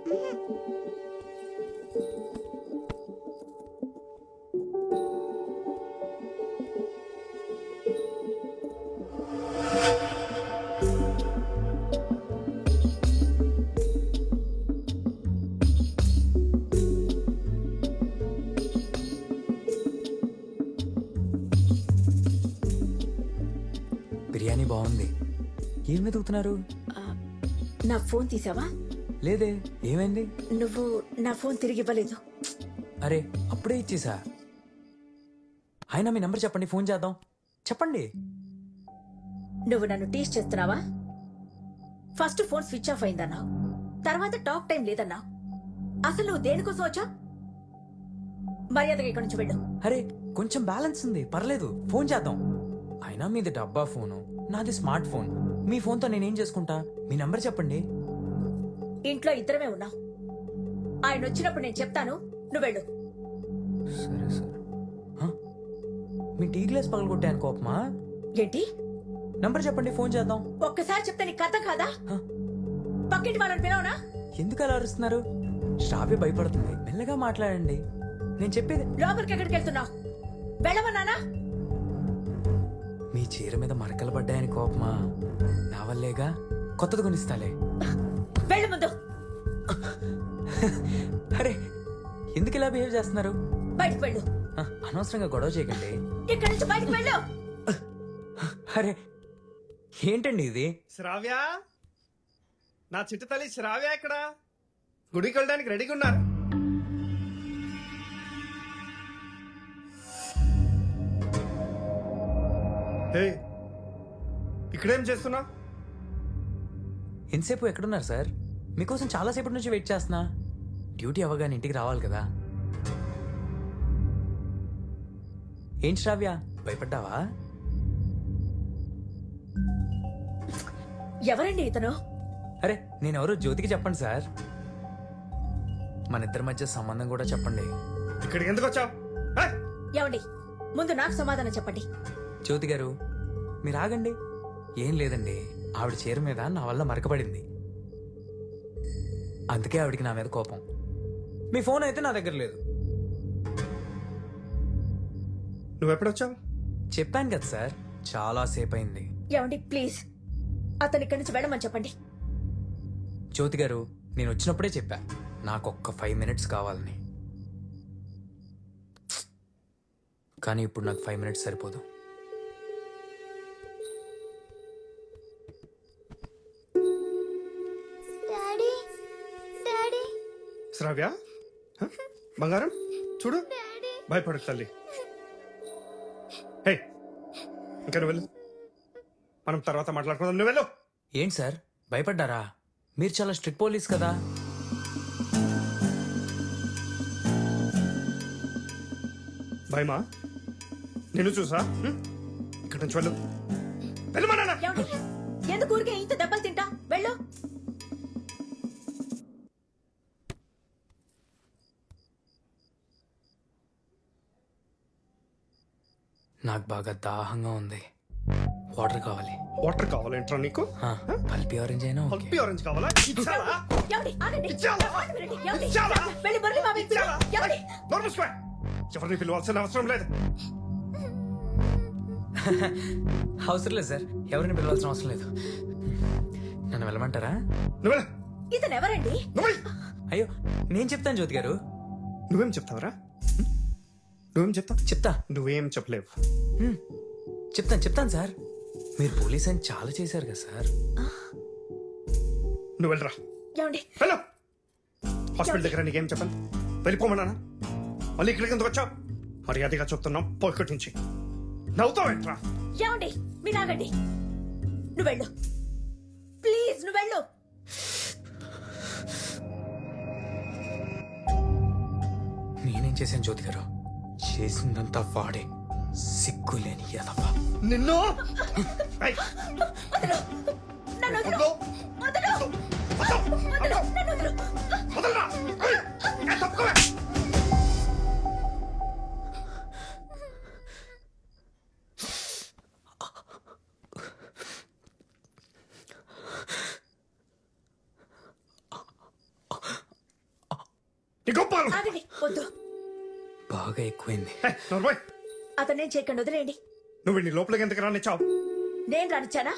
బిర్యానీ బాగుంది. ఏం వెతుకుతున్నారు? నా ఫోన్ తీసావా? లేదే, ఏమైంది? నువ్వు నా ఫోన్ తిరిగి ఇవ్వలేదు. అరే, అప్పుడే ఇచ్చేసా. అయినా మీ నంబర్ చెప్పండి, ఫోన్ చేద్దాం. చెప్పండి. నువ్వు నన్ను టీస్ చేస్తున్నావా? ఫస్ట్ ఫోన్ స్విచ్ ఆఫ్ అయిందన్నావు, తర్వాత టాక్ టైం లేదన్నావు. అసలు నువ్వు దేనికోసం వచ్చా? మర్యాదగా ఇక్కడి నుంచి వెళ్ళు. అరే, కొంచెం బ్యాలెన్స్ ఉంది, పర్లేదు, ఫోన్ చేద్దాం. అయినా మీది డబ్బా ఫోను, నాది స్మార్ట్ ఫోన్. మీ ఫోన్తో నేనేం చేసుకుంటా? మీ నంబర్ చెప్పండి. ఇంట్లో ఇద్దరమే ఉన్నావు. ఆయన వచ్చినప్పుడు నేను చెప్తాను, నువ్వు వెళ్ళు. సరే సరే. మీ టీ గ్లాస్ పగలగొట్టాను, కోపమా ఏంటి? నంబర్ చెప్పండి, ఫోన్ చేద్దాం. ఒక్కసారి చెప్తే నీకు అర్థం కాదా? పక్కింటి వాళ్ళని పిలవనా? ఎందుకు అలా అరుస్తున్నారు? శ్రావ్య భయపడుతుంది, మెల్లగా మాట్లాడండి. నేను చెప్పేది. లోపలికి ఎక్కడికి వెళ్తున్నావు? వెళ్ళమన్నానా? మీ చీర మీద మరకలు పడ్డాయని కోపమా? నా వల్లేగా, కొత్తది కొనిస్తాలే. వెళ్ళు ముందు. అరే ఎందుకు ఇలా బిహేవ్ చేస్తున్నారు? బయటికి వెళ్ళు. అనవసరంగా గొడవ చేయకండి. ఇక్కడి నుంచి బయటికి వెళ్ళు. అరే ఏంటండి ఇది? శ్రావ్య, నా చిట్టు తల్లి శ్రావ్య ఇక్కడ గుడికి వెళ్ళడానికి రెడీగా ఉన్నారు. ఇక్కడేం చేస్తున్నా? ఎంతసేపు ఎక్కడున్నారు సార్? మీకోసం చాలాసేపటి నుంచి వెయిట్ చేస్తున్నా. డ్యూటీ అవ్వగానే ఇంటికి రావాలి కదా. ఏంటి శ్రావ్య, భయపడ్డావా? ఎవరండి ఇతను? అరే నేనెవరో జ్యోతికి చెప్పండి సార్. మన ఇద్దరి మధ్య సంబంధం కూడా చెప్పండి. ఇక్కడికి ఎందుకు వచ్చావు? ఏమండి, ముందు నాకు సమాధానం చెప్పండి. జ్యోతి గారు మీరు ఆగండి. ఏం లేదండి, ఆవిడ చీర మీద నా వల్ల మరకబడింది, అందుకే ఆవిడికి నా మీద కోపం. మీ ఫోన్ అయితే నా దగ్గర లేదు. నువ్వెప్పుడొచ్చావు? చెప్పాను కదా సార్, చాలా సేపు అయింది. ఏమండి ప్లీజ్ అతని ఇక్కడి నుంచి వెళ్ళమని చెప్పండి. జ్యోతి గారు నేను వచ్చినప్పుడే చెప్పా నాకు ఒక్క 5 minutes కావాలని. కానీ ఇప్పుడు నాకు 5 minutes సరిపోదు. శ్రావ్య, బంగారం చూడు, భయపడు తల్లి. హే ఇంకా నువ్వు వెళ్ళు, మనం తర్వాత మాట్లాడుకుందాం. నువ్వు వెళ్ళు. ఏంటి సార్ భయపడ్డారా? మీరు చాలా స్ట్రిక్ట్ పోలీస్ కదా. భయమా? నేను చూసా. ఇక్కడ నుంచి వెళ్ళు. ఎందుకు ఊరికే ఇంత దెబ్బలు తింటా? వెళ్ళు. నాకు బాగా దాహంగా ఉంది, వాటర్ కావాలి. వాటర్ కావాలంటారా నీకు? పల్పి ఆరెంజ్ అయినా ఓకే. పల్పి ఆరెంజ్ కావాలా? ఇచ్చావా? ఎవరిని పిలవాల్సిన అవసరం లేదు. అవసరం లేదు సార్, ఎవరిని పిలవాల్సిన అవసరం లేదు. నన్ను వెళ్ళమంటారా? ఇతను ఎవరండి? అయ్యో నేను చెప్తాను జ్యోతి గారు. నువ్వేం చెప్తావరా? నువ్వేం చెప్తావు? చెప్తా. నువ్వేం చెప్పలేవు. చెప్తాను సార్. మీరు పోలీస్ అని చాలా చేశారు కదా సార్. నువ్వు వెళ్ళరా. హలో, హాస్పిటల్ దగ్గర నీకేం చెప్పండి? వెళ్ళిపోమన్నానా? మళ్ళీ ఇక్కడికి ఎందుకు వచ్చావు? మర్యాదగా చెప్తున్నాం, పోయికటి నుంచి. నవ్వుతావేంట్రా? ఏమండి మీరు ఆగండి. నువ్వు వెళ్ళు ప్లీజ్, నువ్వు వెళ్ళు. నేనేం చేశాను జ్యోతి గారు? చేసిందంతా వాడే, సిగ్గులేని ఎదవా. నిన్ను బాగా ఎక్కువైంది. అతనేం చేయకండి, వదిలేయండి. నువ్వు నీ లోపలికి ఎందుకు రానిచ్చావు? నేను రానిచ్చానా?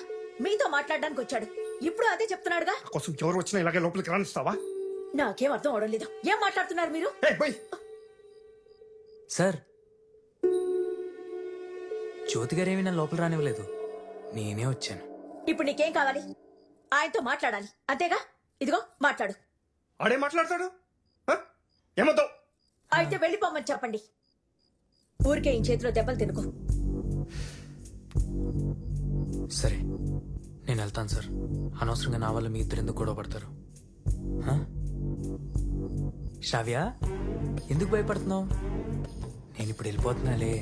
మీతో మాట్లాడడానికి వచ్చాడు, ఇప్పుడు అదే చెప్తున్నాడుగా. కోసం ఎవరు వచ్చినా ఇలాగే లోపలికి రానిస్తావా? నాకేం అర్థం అవడం లేదు. ఏం మాట్లాడుతున్నారు మీరు? సార్ జ్యోతి గారు ఏమీ నన్ను లోపల రానివ్వలేదు, నేనే వచ్చాను. ఇప్పుడు నీకేం కావాలి? ఆయనతో మాట్లాడాలి అంతేగా? ఇదిగో మాట్లాడు. ఆడే మాట్లాడతాడు. ఏమవుతావు? అయితే వెళ్ళిపోమని చెప్పండి. ఊరికే ఈ చేతిలో దెబ్బలు తినుకో. సరే నేను వెళ్తాను సార్. అనవసరంగా నా వల్ల మీ ఇద్దరు ఎందుకు గొడవ పడతారు? శ్రావ్య ఎందుకు భయపడుతున్నావు? నేను ఇప్పుడు వెళ్ళిపోతున్నాలే.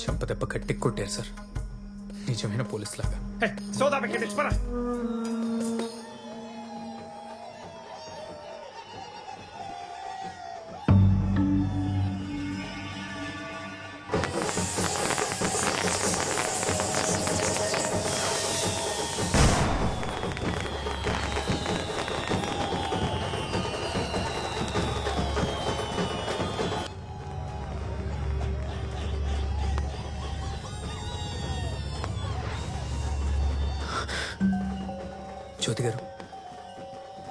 చెంపదెబ్బ గట్టి కొట్టారు సార్, నిజమైన పోలీస్ లాగా. సోదా ప్యాకెట్ పరా. జ్యోతి గారు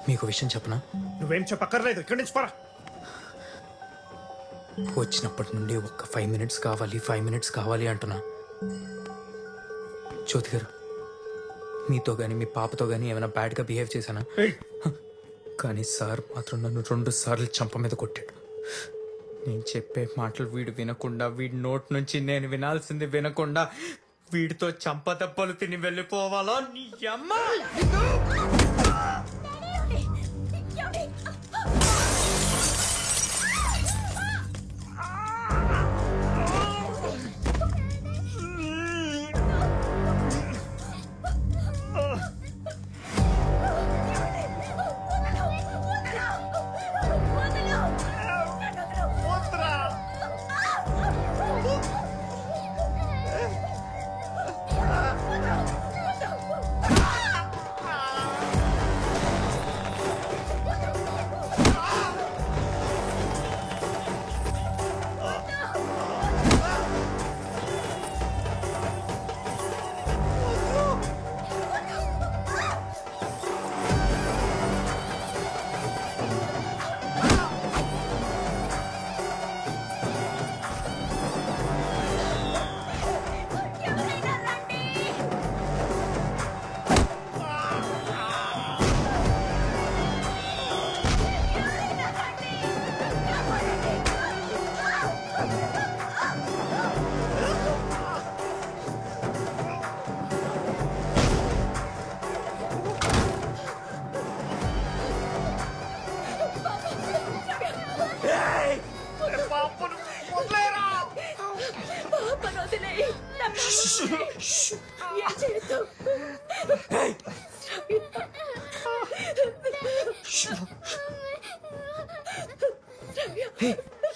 మీకు విషయం చెప్పనా? నువ్వేం చెప్పక్కర్లేదు, ఇక్కడి నుంచి పరా. వచ్చినప్పటి నుండి ఒక్క 5 minutes కావాలి, 5 minutes కావాలి అంటున్నా. జ్యోతి గారు మీతో కానీ మీ పాపతో కానీ ఏమైనా బ్యాడ్గా బిహేవ్ చేశానా? కానీ సార్ మాత్రం నన్ను 2 సార్లు చంప మీద కొట్టాడు. నేను చెప్పే మాటలు వీడు వినకుండా, వీడి నోట్ నుంచి నేను వినాల్సింది వినకుండా వీడితో చంప దెబ్బలు తిని వెళ్ళిపోవాలా? నీ అమ్మ!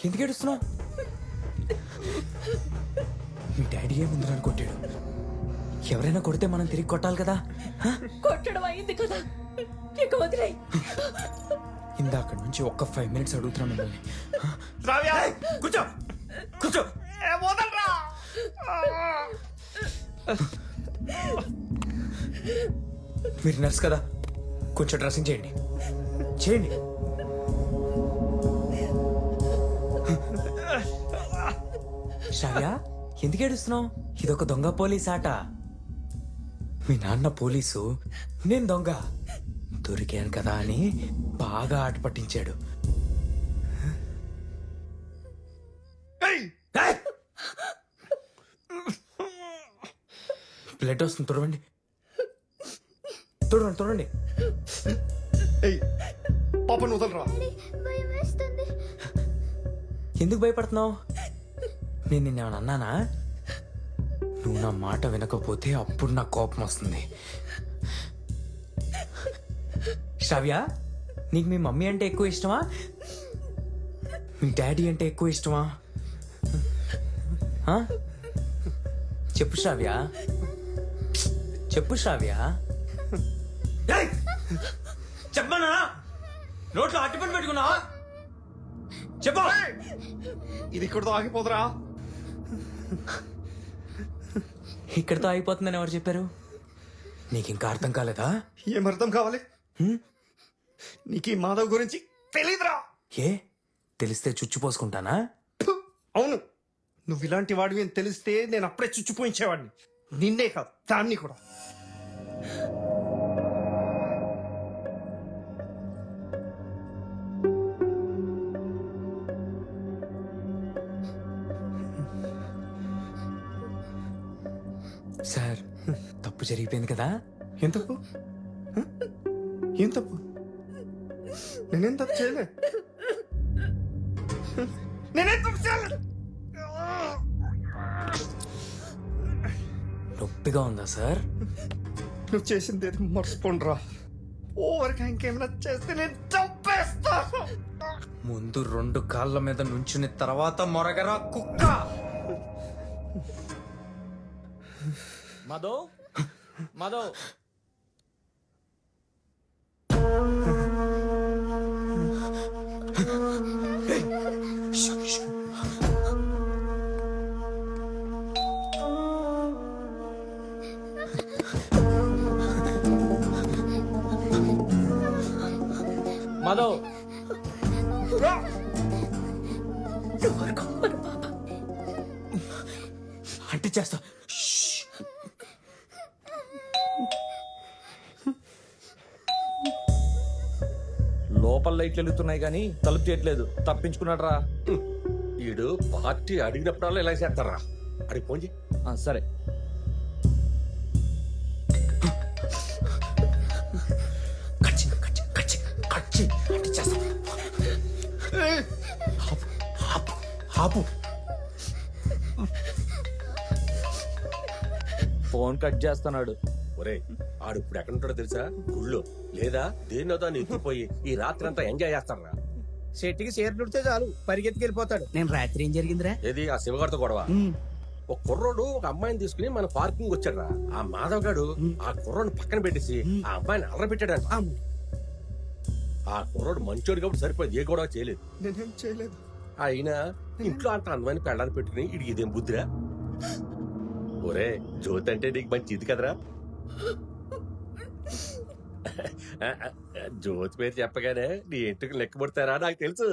ఎందుకు ఏడుస్తున్నావు? మీ డాడీ ఏ ముందు నన్ను కొట్టాడు. ఎవరైనా కొడితే మనం తిరిగి కొట్టాలి కదా. కొట్టడం అయింది కదా, ఇక వదిలేయ్. ఇందాక నుంచి ఒక్క 5 minutes అడుగుతున్నాను మిమ్మల్ని. కూర్చో కూర్చో. మీరు నర్స్ కదా, కొంచెం డ్రెస్సింగ్ చేయండి. శ్రావ్య ఎందుకు ఏడుస్తున్నావు? ఇదొక దొంగ పోలీస్ ఆట. మీ నాన్న పోలీసు, నేను దొంగ. దొరికాను కదా అని బాగా ఆట పట్టించాడు. బ్లడ్ వస్తుంది, తుడవండి తుడవండి తుడవండి. పాపను వదలరా. ఎందుకు భయపడుతున్నావు? నేను నిన్నేమన్నా అన్నానా? నువ్వు నా మాట వినకపోతే అప్పుడు నాకు కోపం వస్తుంది. శ్రావ్య, నీకు మీ మమ్మీ అంటే ఎక్కువ ఇష్టమా, మీ డాడీ అంటే ఎక్కువ ఇష్టమా? చెప్పు శ్రావ్య, చెప్పు శ్రావ్య. చెప్పనా? నోట్లో అట్టిపని పెట్టుకున్నావా? చెప్పు. ఇది ఇక్కడతో ఆగిపోదురా. ఇక్కడితో ఆగిపోతుందని ఎవరు చెప్పారు? నీకు ఇంకా అర్థం కాలేదా? ఏం అర్థం కావాలి? నీకు ఈ మాధవ్ గురించి తెలీదురా. ఏ తెలిస్తే చుచ్చిపోసుకుంటానా? అవును, నువ్వు ఇలాంటి వాడివి అని తెలిస్తే నేను అప్పుడే చుచ్చిపోయించేవాడిని. నిన్నే కాదు, దాన్ని కూడా. సార్, తప్పు జరిగిపోయింది కదా. ఏం తప్పు? ఏం తప్పు? నేనేం తప్పు చేయలే. నేనేం తప్పు చేయలే. నొప్పిగా ఉందా సార్? నువ్వు చేసింది ఏది మర్చిపోండిరా. ఓవర్గా ఇంకేమైనా చేస్తే నేను చంపేస్తా. ముందు 2 కాళ్ళ మీద నుంచుని తర్వాత మొరగరా కుక్క. మధు మధు, మాధవ్ అంటే చేస్తా. లోపల లైట్లు వెలుగుతున్నాయి కానీ తలుపు తీయట్లేదు. తప్పించుకున్నాడు రా. ఈడు పార్టీ అడిగినప్పుడల్లా ఇలా చేస్తారా? అడిగి ఫోన్ చేయి. సరే. ఫోన్ కట్ చేస్తున్నాడు. ఒరే ఆడు ఇప్పుడు ఎక్కడ ఉంటాడో తెలుసా? గుళ్ళో లేదా దేన్నోదో ఎత్తిపోయి ఈ రాత్రి అంతా ఎంజాయ్ చేస్తారా? చెట్టుకి చేరుతుంటే చాలు పరిగెత్తుకెళ్ళిపోతాడు. నేను రాత్రి ఏం జరిగిందిరా? ఏది ఆ శివగారితో గొడవ. ఒక కుర్రోడు ఒక అమ్మాయిని తీసుకుని మన పార్కింగ్ వచ్చాడు. ఆ మాధవ్ గాడు ఆ కుర్రోడు పక్కన పెట్టేసి ఆ అమ్మాయిని అల్లరి పెట్టాడంట. ఆ కుర్రోడు మంచోడు కాబట్టి సరిపోయింది, ఏ గొడవ చేయలేదు. నేనేం చేయలేదు. అయినా ఇంట్లో అంత అందమైన పెళ్ళాన్ని పెట్టుకుని ఇడికి ఇదేం బుద్ధిరా? ఒరే జ్యోతి అంటే నీకు మంచి ఇది కదరా. జ్యోతి పేరు చెప్పగానే నీ ఇంటికి లెక్క పడతారా నాకు తెలుసు.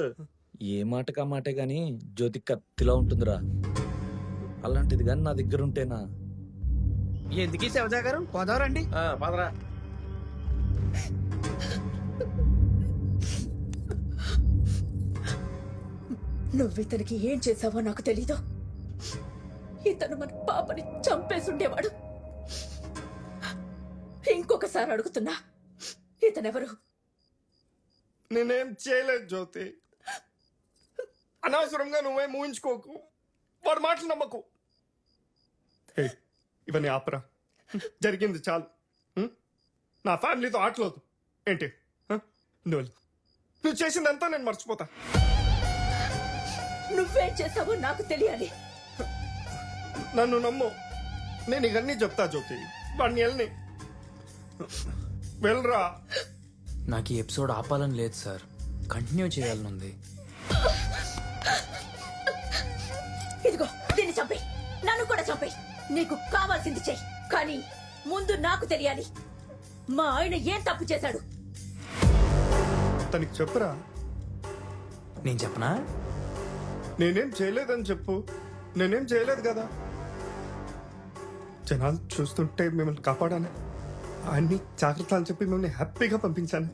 ఏ మాటకా మాటే గాని జ్యోతి కత్తిలా ఉంటుందిరా. అలాంటిది గాని నా దగ్గర ఉంటేనా. ఎందుకీ శివజా గారు పోదావరండి? పదరా. నువ్వు ఇతనికి ఏం చేసావో నాకు తెలీదు. ఇతను మన పాపని చంపేసుండేవాడు. ఇంకొకసారి అడుగుతున్నా, ఇతనెవరు? నేనేం చేయలేదు జ్యోతి. అనవసరంగా నువ్వేం ఊహించుకోకు. వాడు మాటలు నమ్మకు. ఇవన్నీ ఆపరా. జరిగింది చాలు. నా ఫ్యామిలీతో ఆటలేదు ఏంటి? నువ్వు చేసిందంతా నేను మర్చిపోతా. నువ్వేం చేసావో నాకు తెలియాలి. నన్ను నమ్ము, నేను ఇవన్నీ చెప్తా జ్యోతి. వాడిని వెళ్ళని వెళ్ళరా. నాకు ఈ ఎపిసోడ్ ఆపాలని లేదు సార్, కంటిన్యూ చేయాలని ఉంది. ఇదిగో దీన్ని చంపే, నన్ను కూడా చంపే. నీకు కావాల్సింది చెయ్యి, కానీ ముందు నాకు తెలియాలి మా ఆయన ఏం తప్పు చేశాడు. తనకి చెప్పురా. నేను చెప్పనా? నేనేం చేయలేదని చెప్పు. నేనేం చేయలేదు కదా. జనాలు చూస్తుంటే మిమ్మల్ని కాపాడాను. అన్ని జాగ్రత్తలు అని చెప్పి మిమ్మల్ని హ్యాపీగా పంపించాను.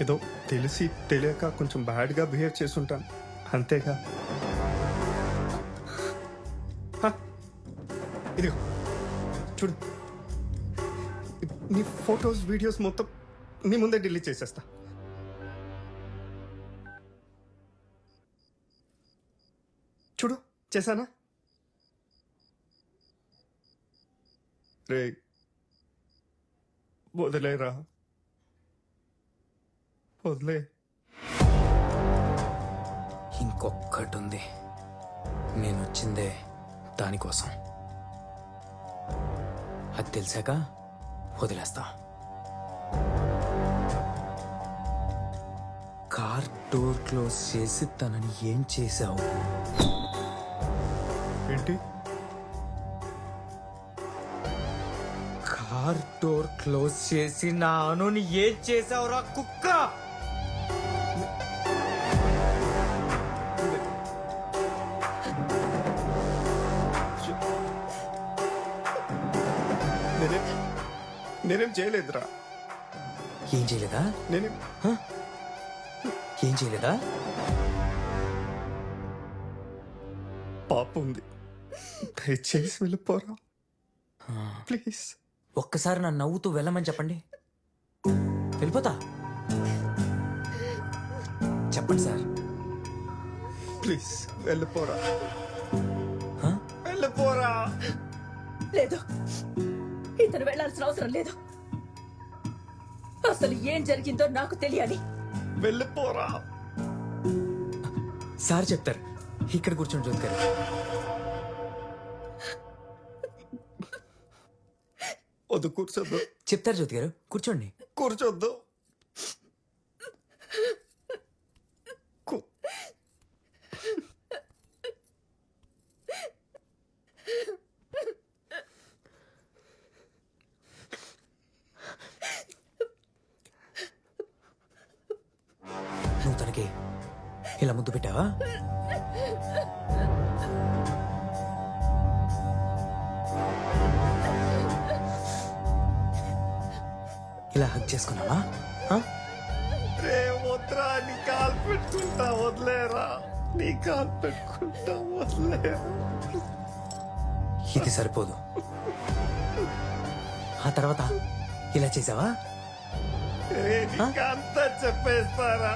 ఏదో తెలిసి తెలియక కొంచెం బ్యాడ్గా బిహేవ్ చేస్తుంటాను అంతేగా. ఇదిగో చూడు, నీ ఫొటోస్ వీడియోస్ మొత్తం నీ ముందే డిలీట్ చేసేస్తా. చూడు చేశానా? రే వదిలేరా, వదిలే. ఇంకొక్కటి ఉంది, నేను వచ్చిందే దానికోసం. అది తెలిసాక వదిలేస్తా. కార్ డోర్ క్లోజ్ చేసి తనని ఏం చేశావు? ఏంటి? కార్ డోర్ క్లోజ్ చేసి నా అనుని ఏం చేసావురా కుక్క? నేనేం చేయలేదురా. ఏం చేయలేదా? ఏం చేయలేదా? పాప ఉంది, దయచేసి వెళ్ళిపోరా ప్లీజ్. ఒక్కసారి నన్ను నవ్వుతూ వెళ్ళమని చెప్పండి, వెళ్ళిపోతా. చెప్పండి సార్ ప్లీజ్. వెళ్ళిపోరా, వెళ్ళిపోరా. లేదు, ఇతను వెళ్లాల్సిన అవసరం లేదు. అసలు ఏం జరిగిందో నాకు తెలియాలి. వెళ్ళిపోరా. సార్ చెప్తారు, ఇక్కడ కూర్చొని జ్యోతి గారు. వద్దు, కూర్చోద్దు. చెప్తారు జ్యోతి గారు, కూర్చోండి. కూర్చోద్దు. ఇలా ముద్దు పెట్టావా? ఇలా హక్ చేసుకున్నావా? వద్దురా, నీ కాలు పెట్టుకుంటా, వదిలేరా, నీ కాలు పెట్టుకుంటా, వదిలేరా. ఇది సరిపోదు, ఆ తర్వాత ఇలా చేసావా? అంతా చెప్పేస్తారా?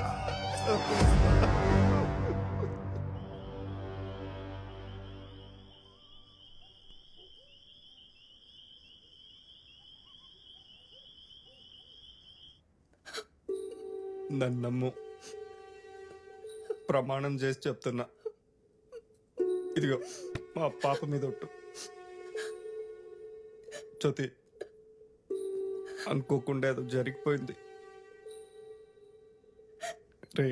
నన్ను నమ్ము, ప్రమాణం చేసి చెప్తున్నా. ఇదిగో మా పాప మీద ఒట్టు. జ్యోతి, అనుకోకుండా ఏదో జరిగిపోయింది. రే,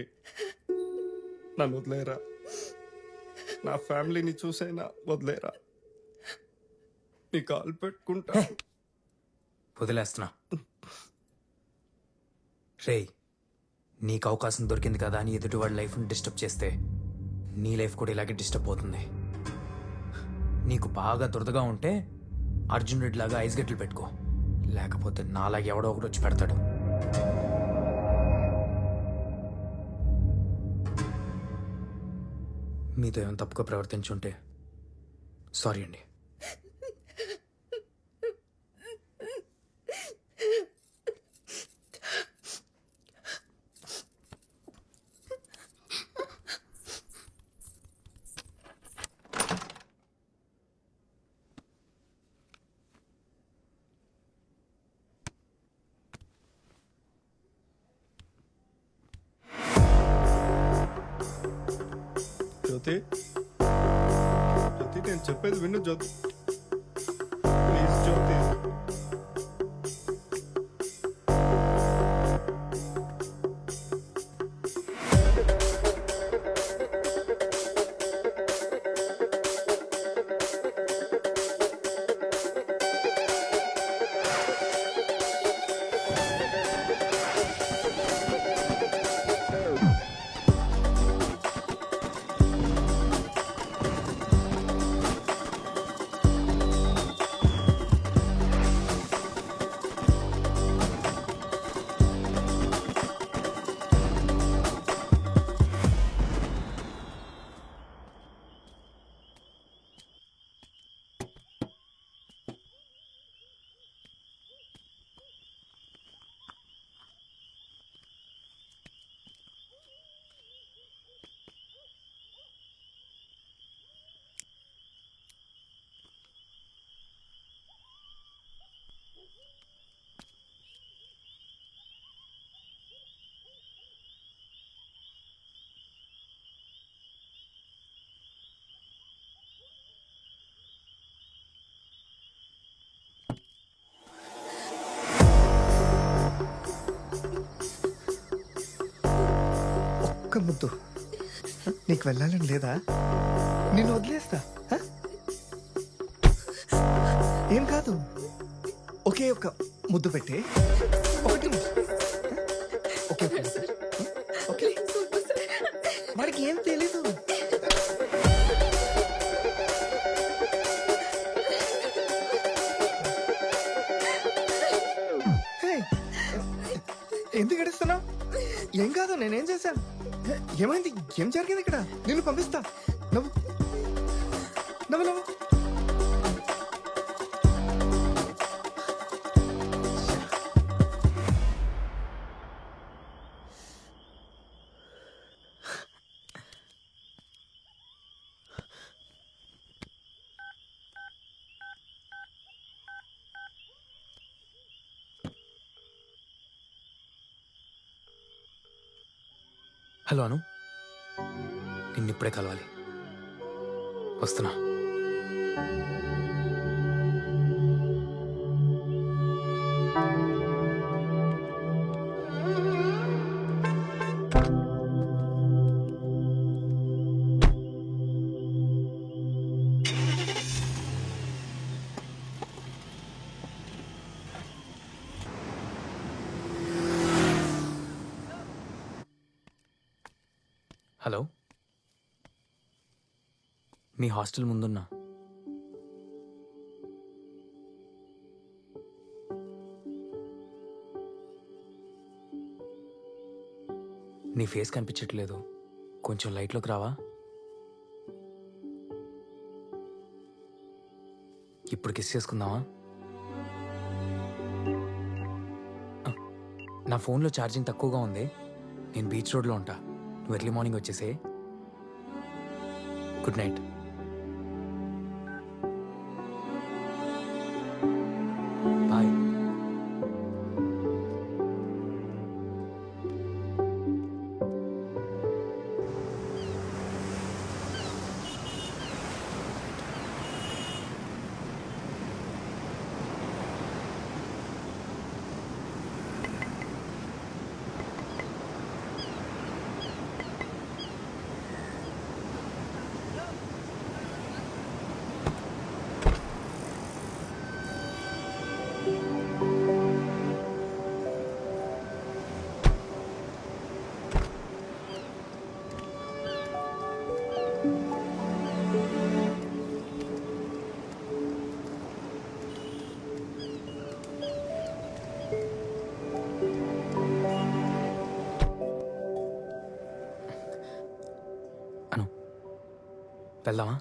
నన్ను వదిలేరా, నా ఫ్యామిలీని చూసైనా వదిలేరా, నీ కాలు పెట్టుకుంటా. వదిలేస్తున్నా. రే, నీకు అవకాశం దొరికింది కదా అని ఎదుటి వాడి లైఫ్ని డిస్టర్బ్ చేస్తే నీ లైఫ్ కూడా ఇలాగే డిస్టర్బ్ అవుతుంది. నీకు బాగా దురదగా ఉంటే అర్జున్ రెడ్డి లాగా ఐస్ గట్లు పెట్టుకో, లేకపోతే నాలాగే ఎవడో ఒకటి వచ్చి పెడతాడు. మీతో ఏమైనా తప్పుగా ప్రవర్తించుంటే సారీ అండి. జ్యోతి, జ్యోతి, నేను చెప్పేది విను జ్యోతి, ప్లీజ్ జ్యోతి. ఒక్క ముద్దు, నీకు వెళ్ళాలని లేదా? నిన్ను వదిలేస్తా, ఏం కాదు. ఒకే ఒక్క ముద్దు పెట్టే, ఒకటి ఓకే ఓకే. వాడికి ఏం తెలీదు. ఎందుకు గడుస్తున్నావు? ఏం కాదు, నేనేం చేశాను? ఏమైంది? ఏం జరిగింది ఇక్కడ? నిన్ను పంపిస్తా. నవ్వు నవ్వు నవ్వు. హలో అను, నిన్నిప్పుడే కలవాలి, వస్తున్నా. హలో, మీ హాస్టల్ ముందున్నా. నీ ఫేస్ కనిపించట్లేదు, కొంచెం లైట్లోకి రావా? ఇప్పుడు కిస్ చేసుకుందామా? నా ఫోన్లో ఛార్జింగ్ తక్కువగా ఉంది, నేను బీచ్ రోడ్లో ఉంటా. నువ్వు ఎర్లీ మార్నింగ్ వచ్చేసే. Good night. బాయ్. వెళ్దామా?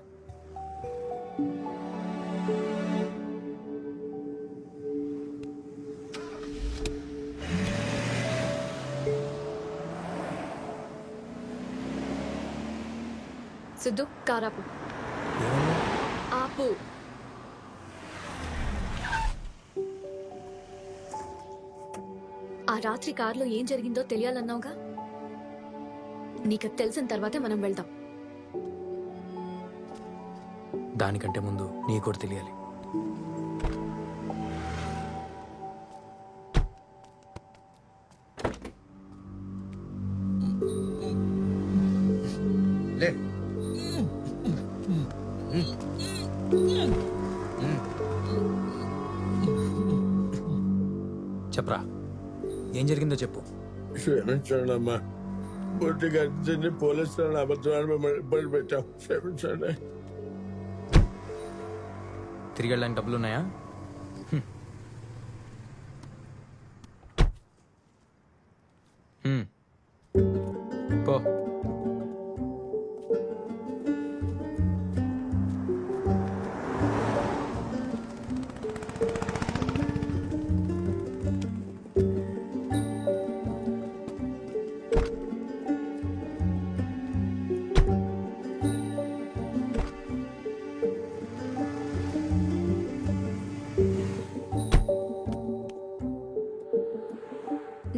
సిద్ధు, కారాపు. ఆపు. ఆ రాత్రి కారులో ఏం జరిగిందో తెలియాలన్నావుగా, నీకు తెలిసిన తర్వాతే మనం వెళ్దాం. దానికంటే ముందు నీకు కూడా తెలియాలి. లే. చెప్పరా, ఏం జరిగిందో చెప్పు. క్షమించండి అమ్మా, బొట్టి గడిచింది పోలీసులను అబద్ధాలు మిమ్మల్ని ఇబ్బంది పెట్టాం, క్షమించండి. తిరిగి వెళ్ళడానికి డబ్బులు ఉన్నాయా? పో.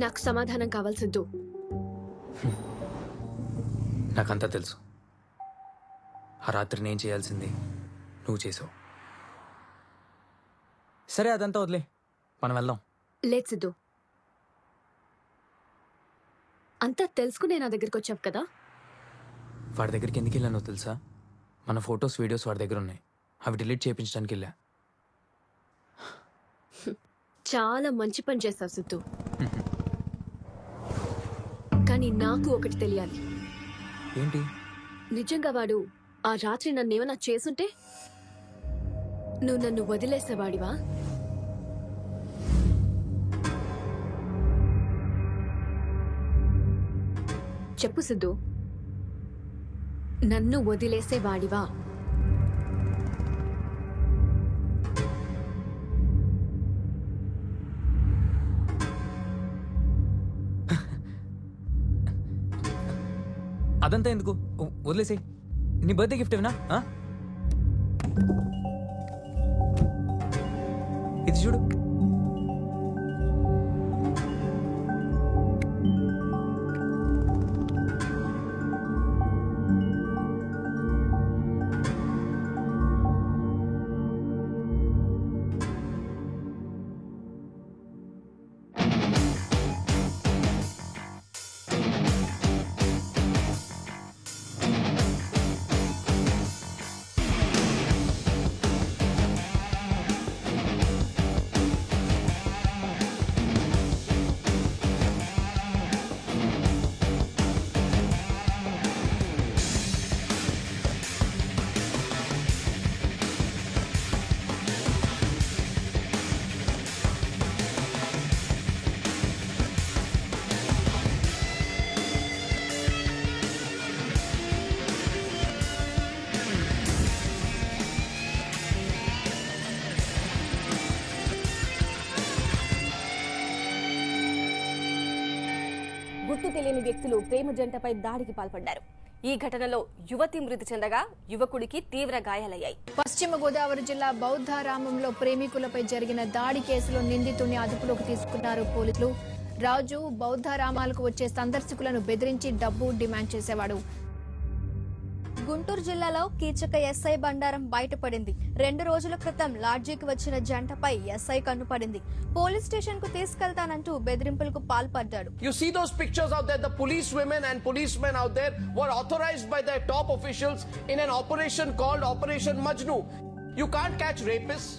నాకు సమాధానం కావాలి సిద్ధు. నాకంతా తెలుసు. ఆ రాత్రి నేను చేయాల్సింది నువ్వు చేసావు. సరే, అదంతా వదిలే, మనం వెళ్దాం. లేదు సిద్ధు, అంతా తెలుసుకునే నా దగ్గరికి వచ్చావు కదా. వాడి దగ్గరికి ఎందుకు వెళ్ళానో తెలుసా? మన ఫొటోస్ వీడియోస్ వాడి దగ్గర ఉన్నాయి, అవి డిలీట్ చేయించడానికి వెళ్ళా. చాలా మంచి పని చేస్తావు సిద్ధు. కానీ నాకు ఒకటి తెలియాలి. ఏంటి? నిజంగా వాడు ఆ రాత్రి నన్నేమన్నా చేసుంటే నువ్వు నన్ను వదిలేసేవాడివా? చెప్పు సిద్ధు, నన్ను వదిలేసేవాడివా? అదంతా ఎందుకు, వదిలేసి. నీ బర్త్డే గిఫ్ట్ ఏమన్నా? ఇది చూడు. గుర్తు తెలియని వ్యక్తులు ప్రేమ జంటపై దాడికి పాల్పడ్డారు. ఈ ఘటనలో యువతి మృతి చెందగా యువకుడికి తీవ్ర గాయాలయ్యాయి. పశ్చిమ గోదావరి జిల్లా బౌద్ధారామంలో ప్రేమికులపై జరిగిన దాడి కేసులో నిందితుడిని అదుపులోకి తీసుకున్నారు పోలీసులు. రాజు బౌద్ధారామాలకు వచ్చే సందర్శకులను బెదిరించి డబ్బు డిమాండ్ చేసేవాడు. గుంటూరు జిల్లాలో కీచక ఎస్ఐ బండారం బయటపడింది. 2 రోజుల క్రితం లాడ్జీకి వచ్చిన జంటపై ఎస్ఐ కన్నుపడింది. పోలీస్ స్టేషన్ కు తీసుకెళ్తానంటూ బెదిరింపులకు పాల్పడ్డాడు. You see those pictures out there, the police women and policemen out there were authorized by their top officials in an operation called Operation Majnu. You can't catch rapists.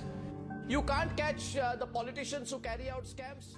You can't catch the politicians who carry out scams.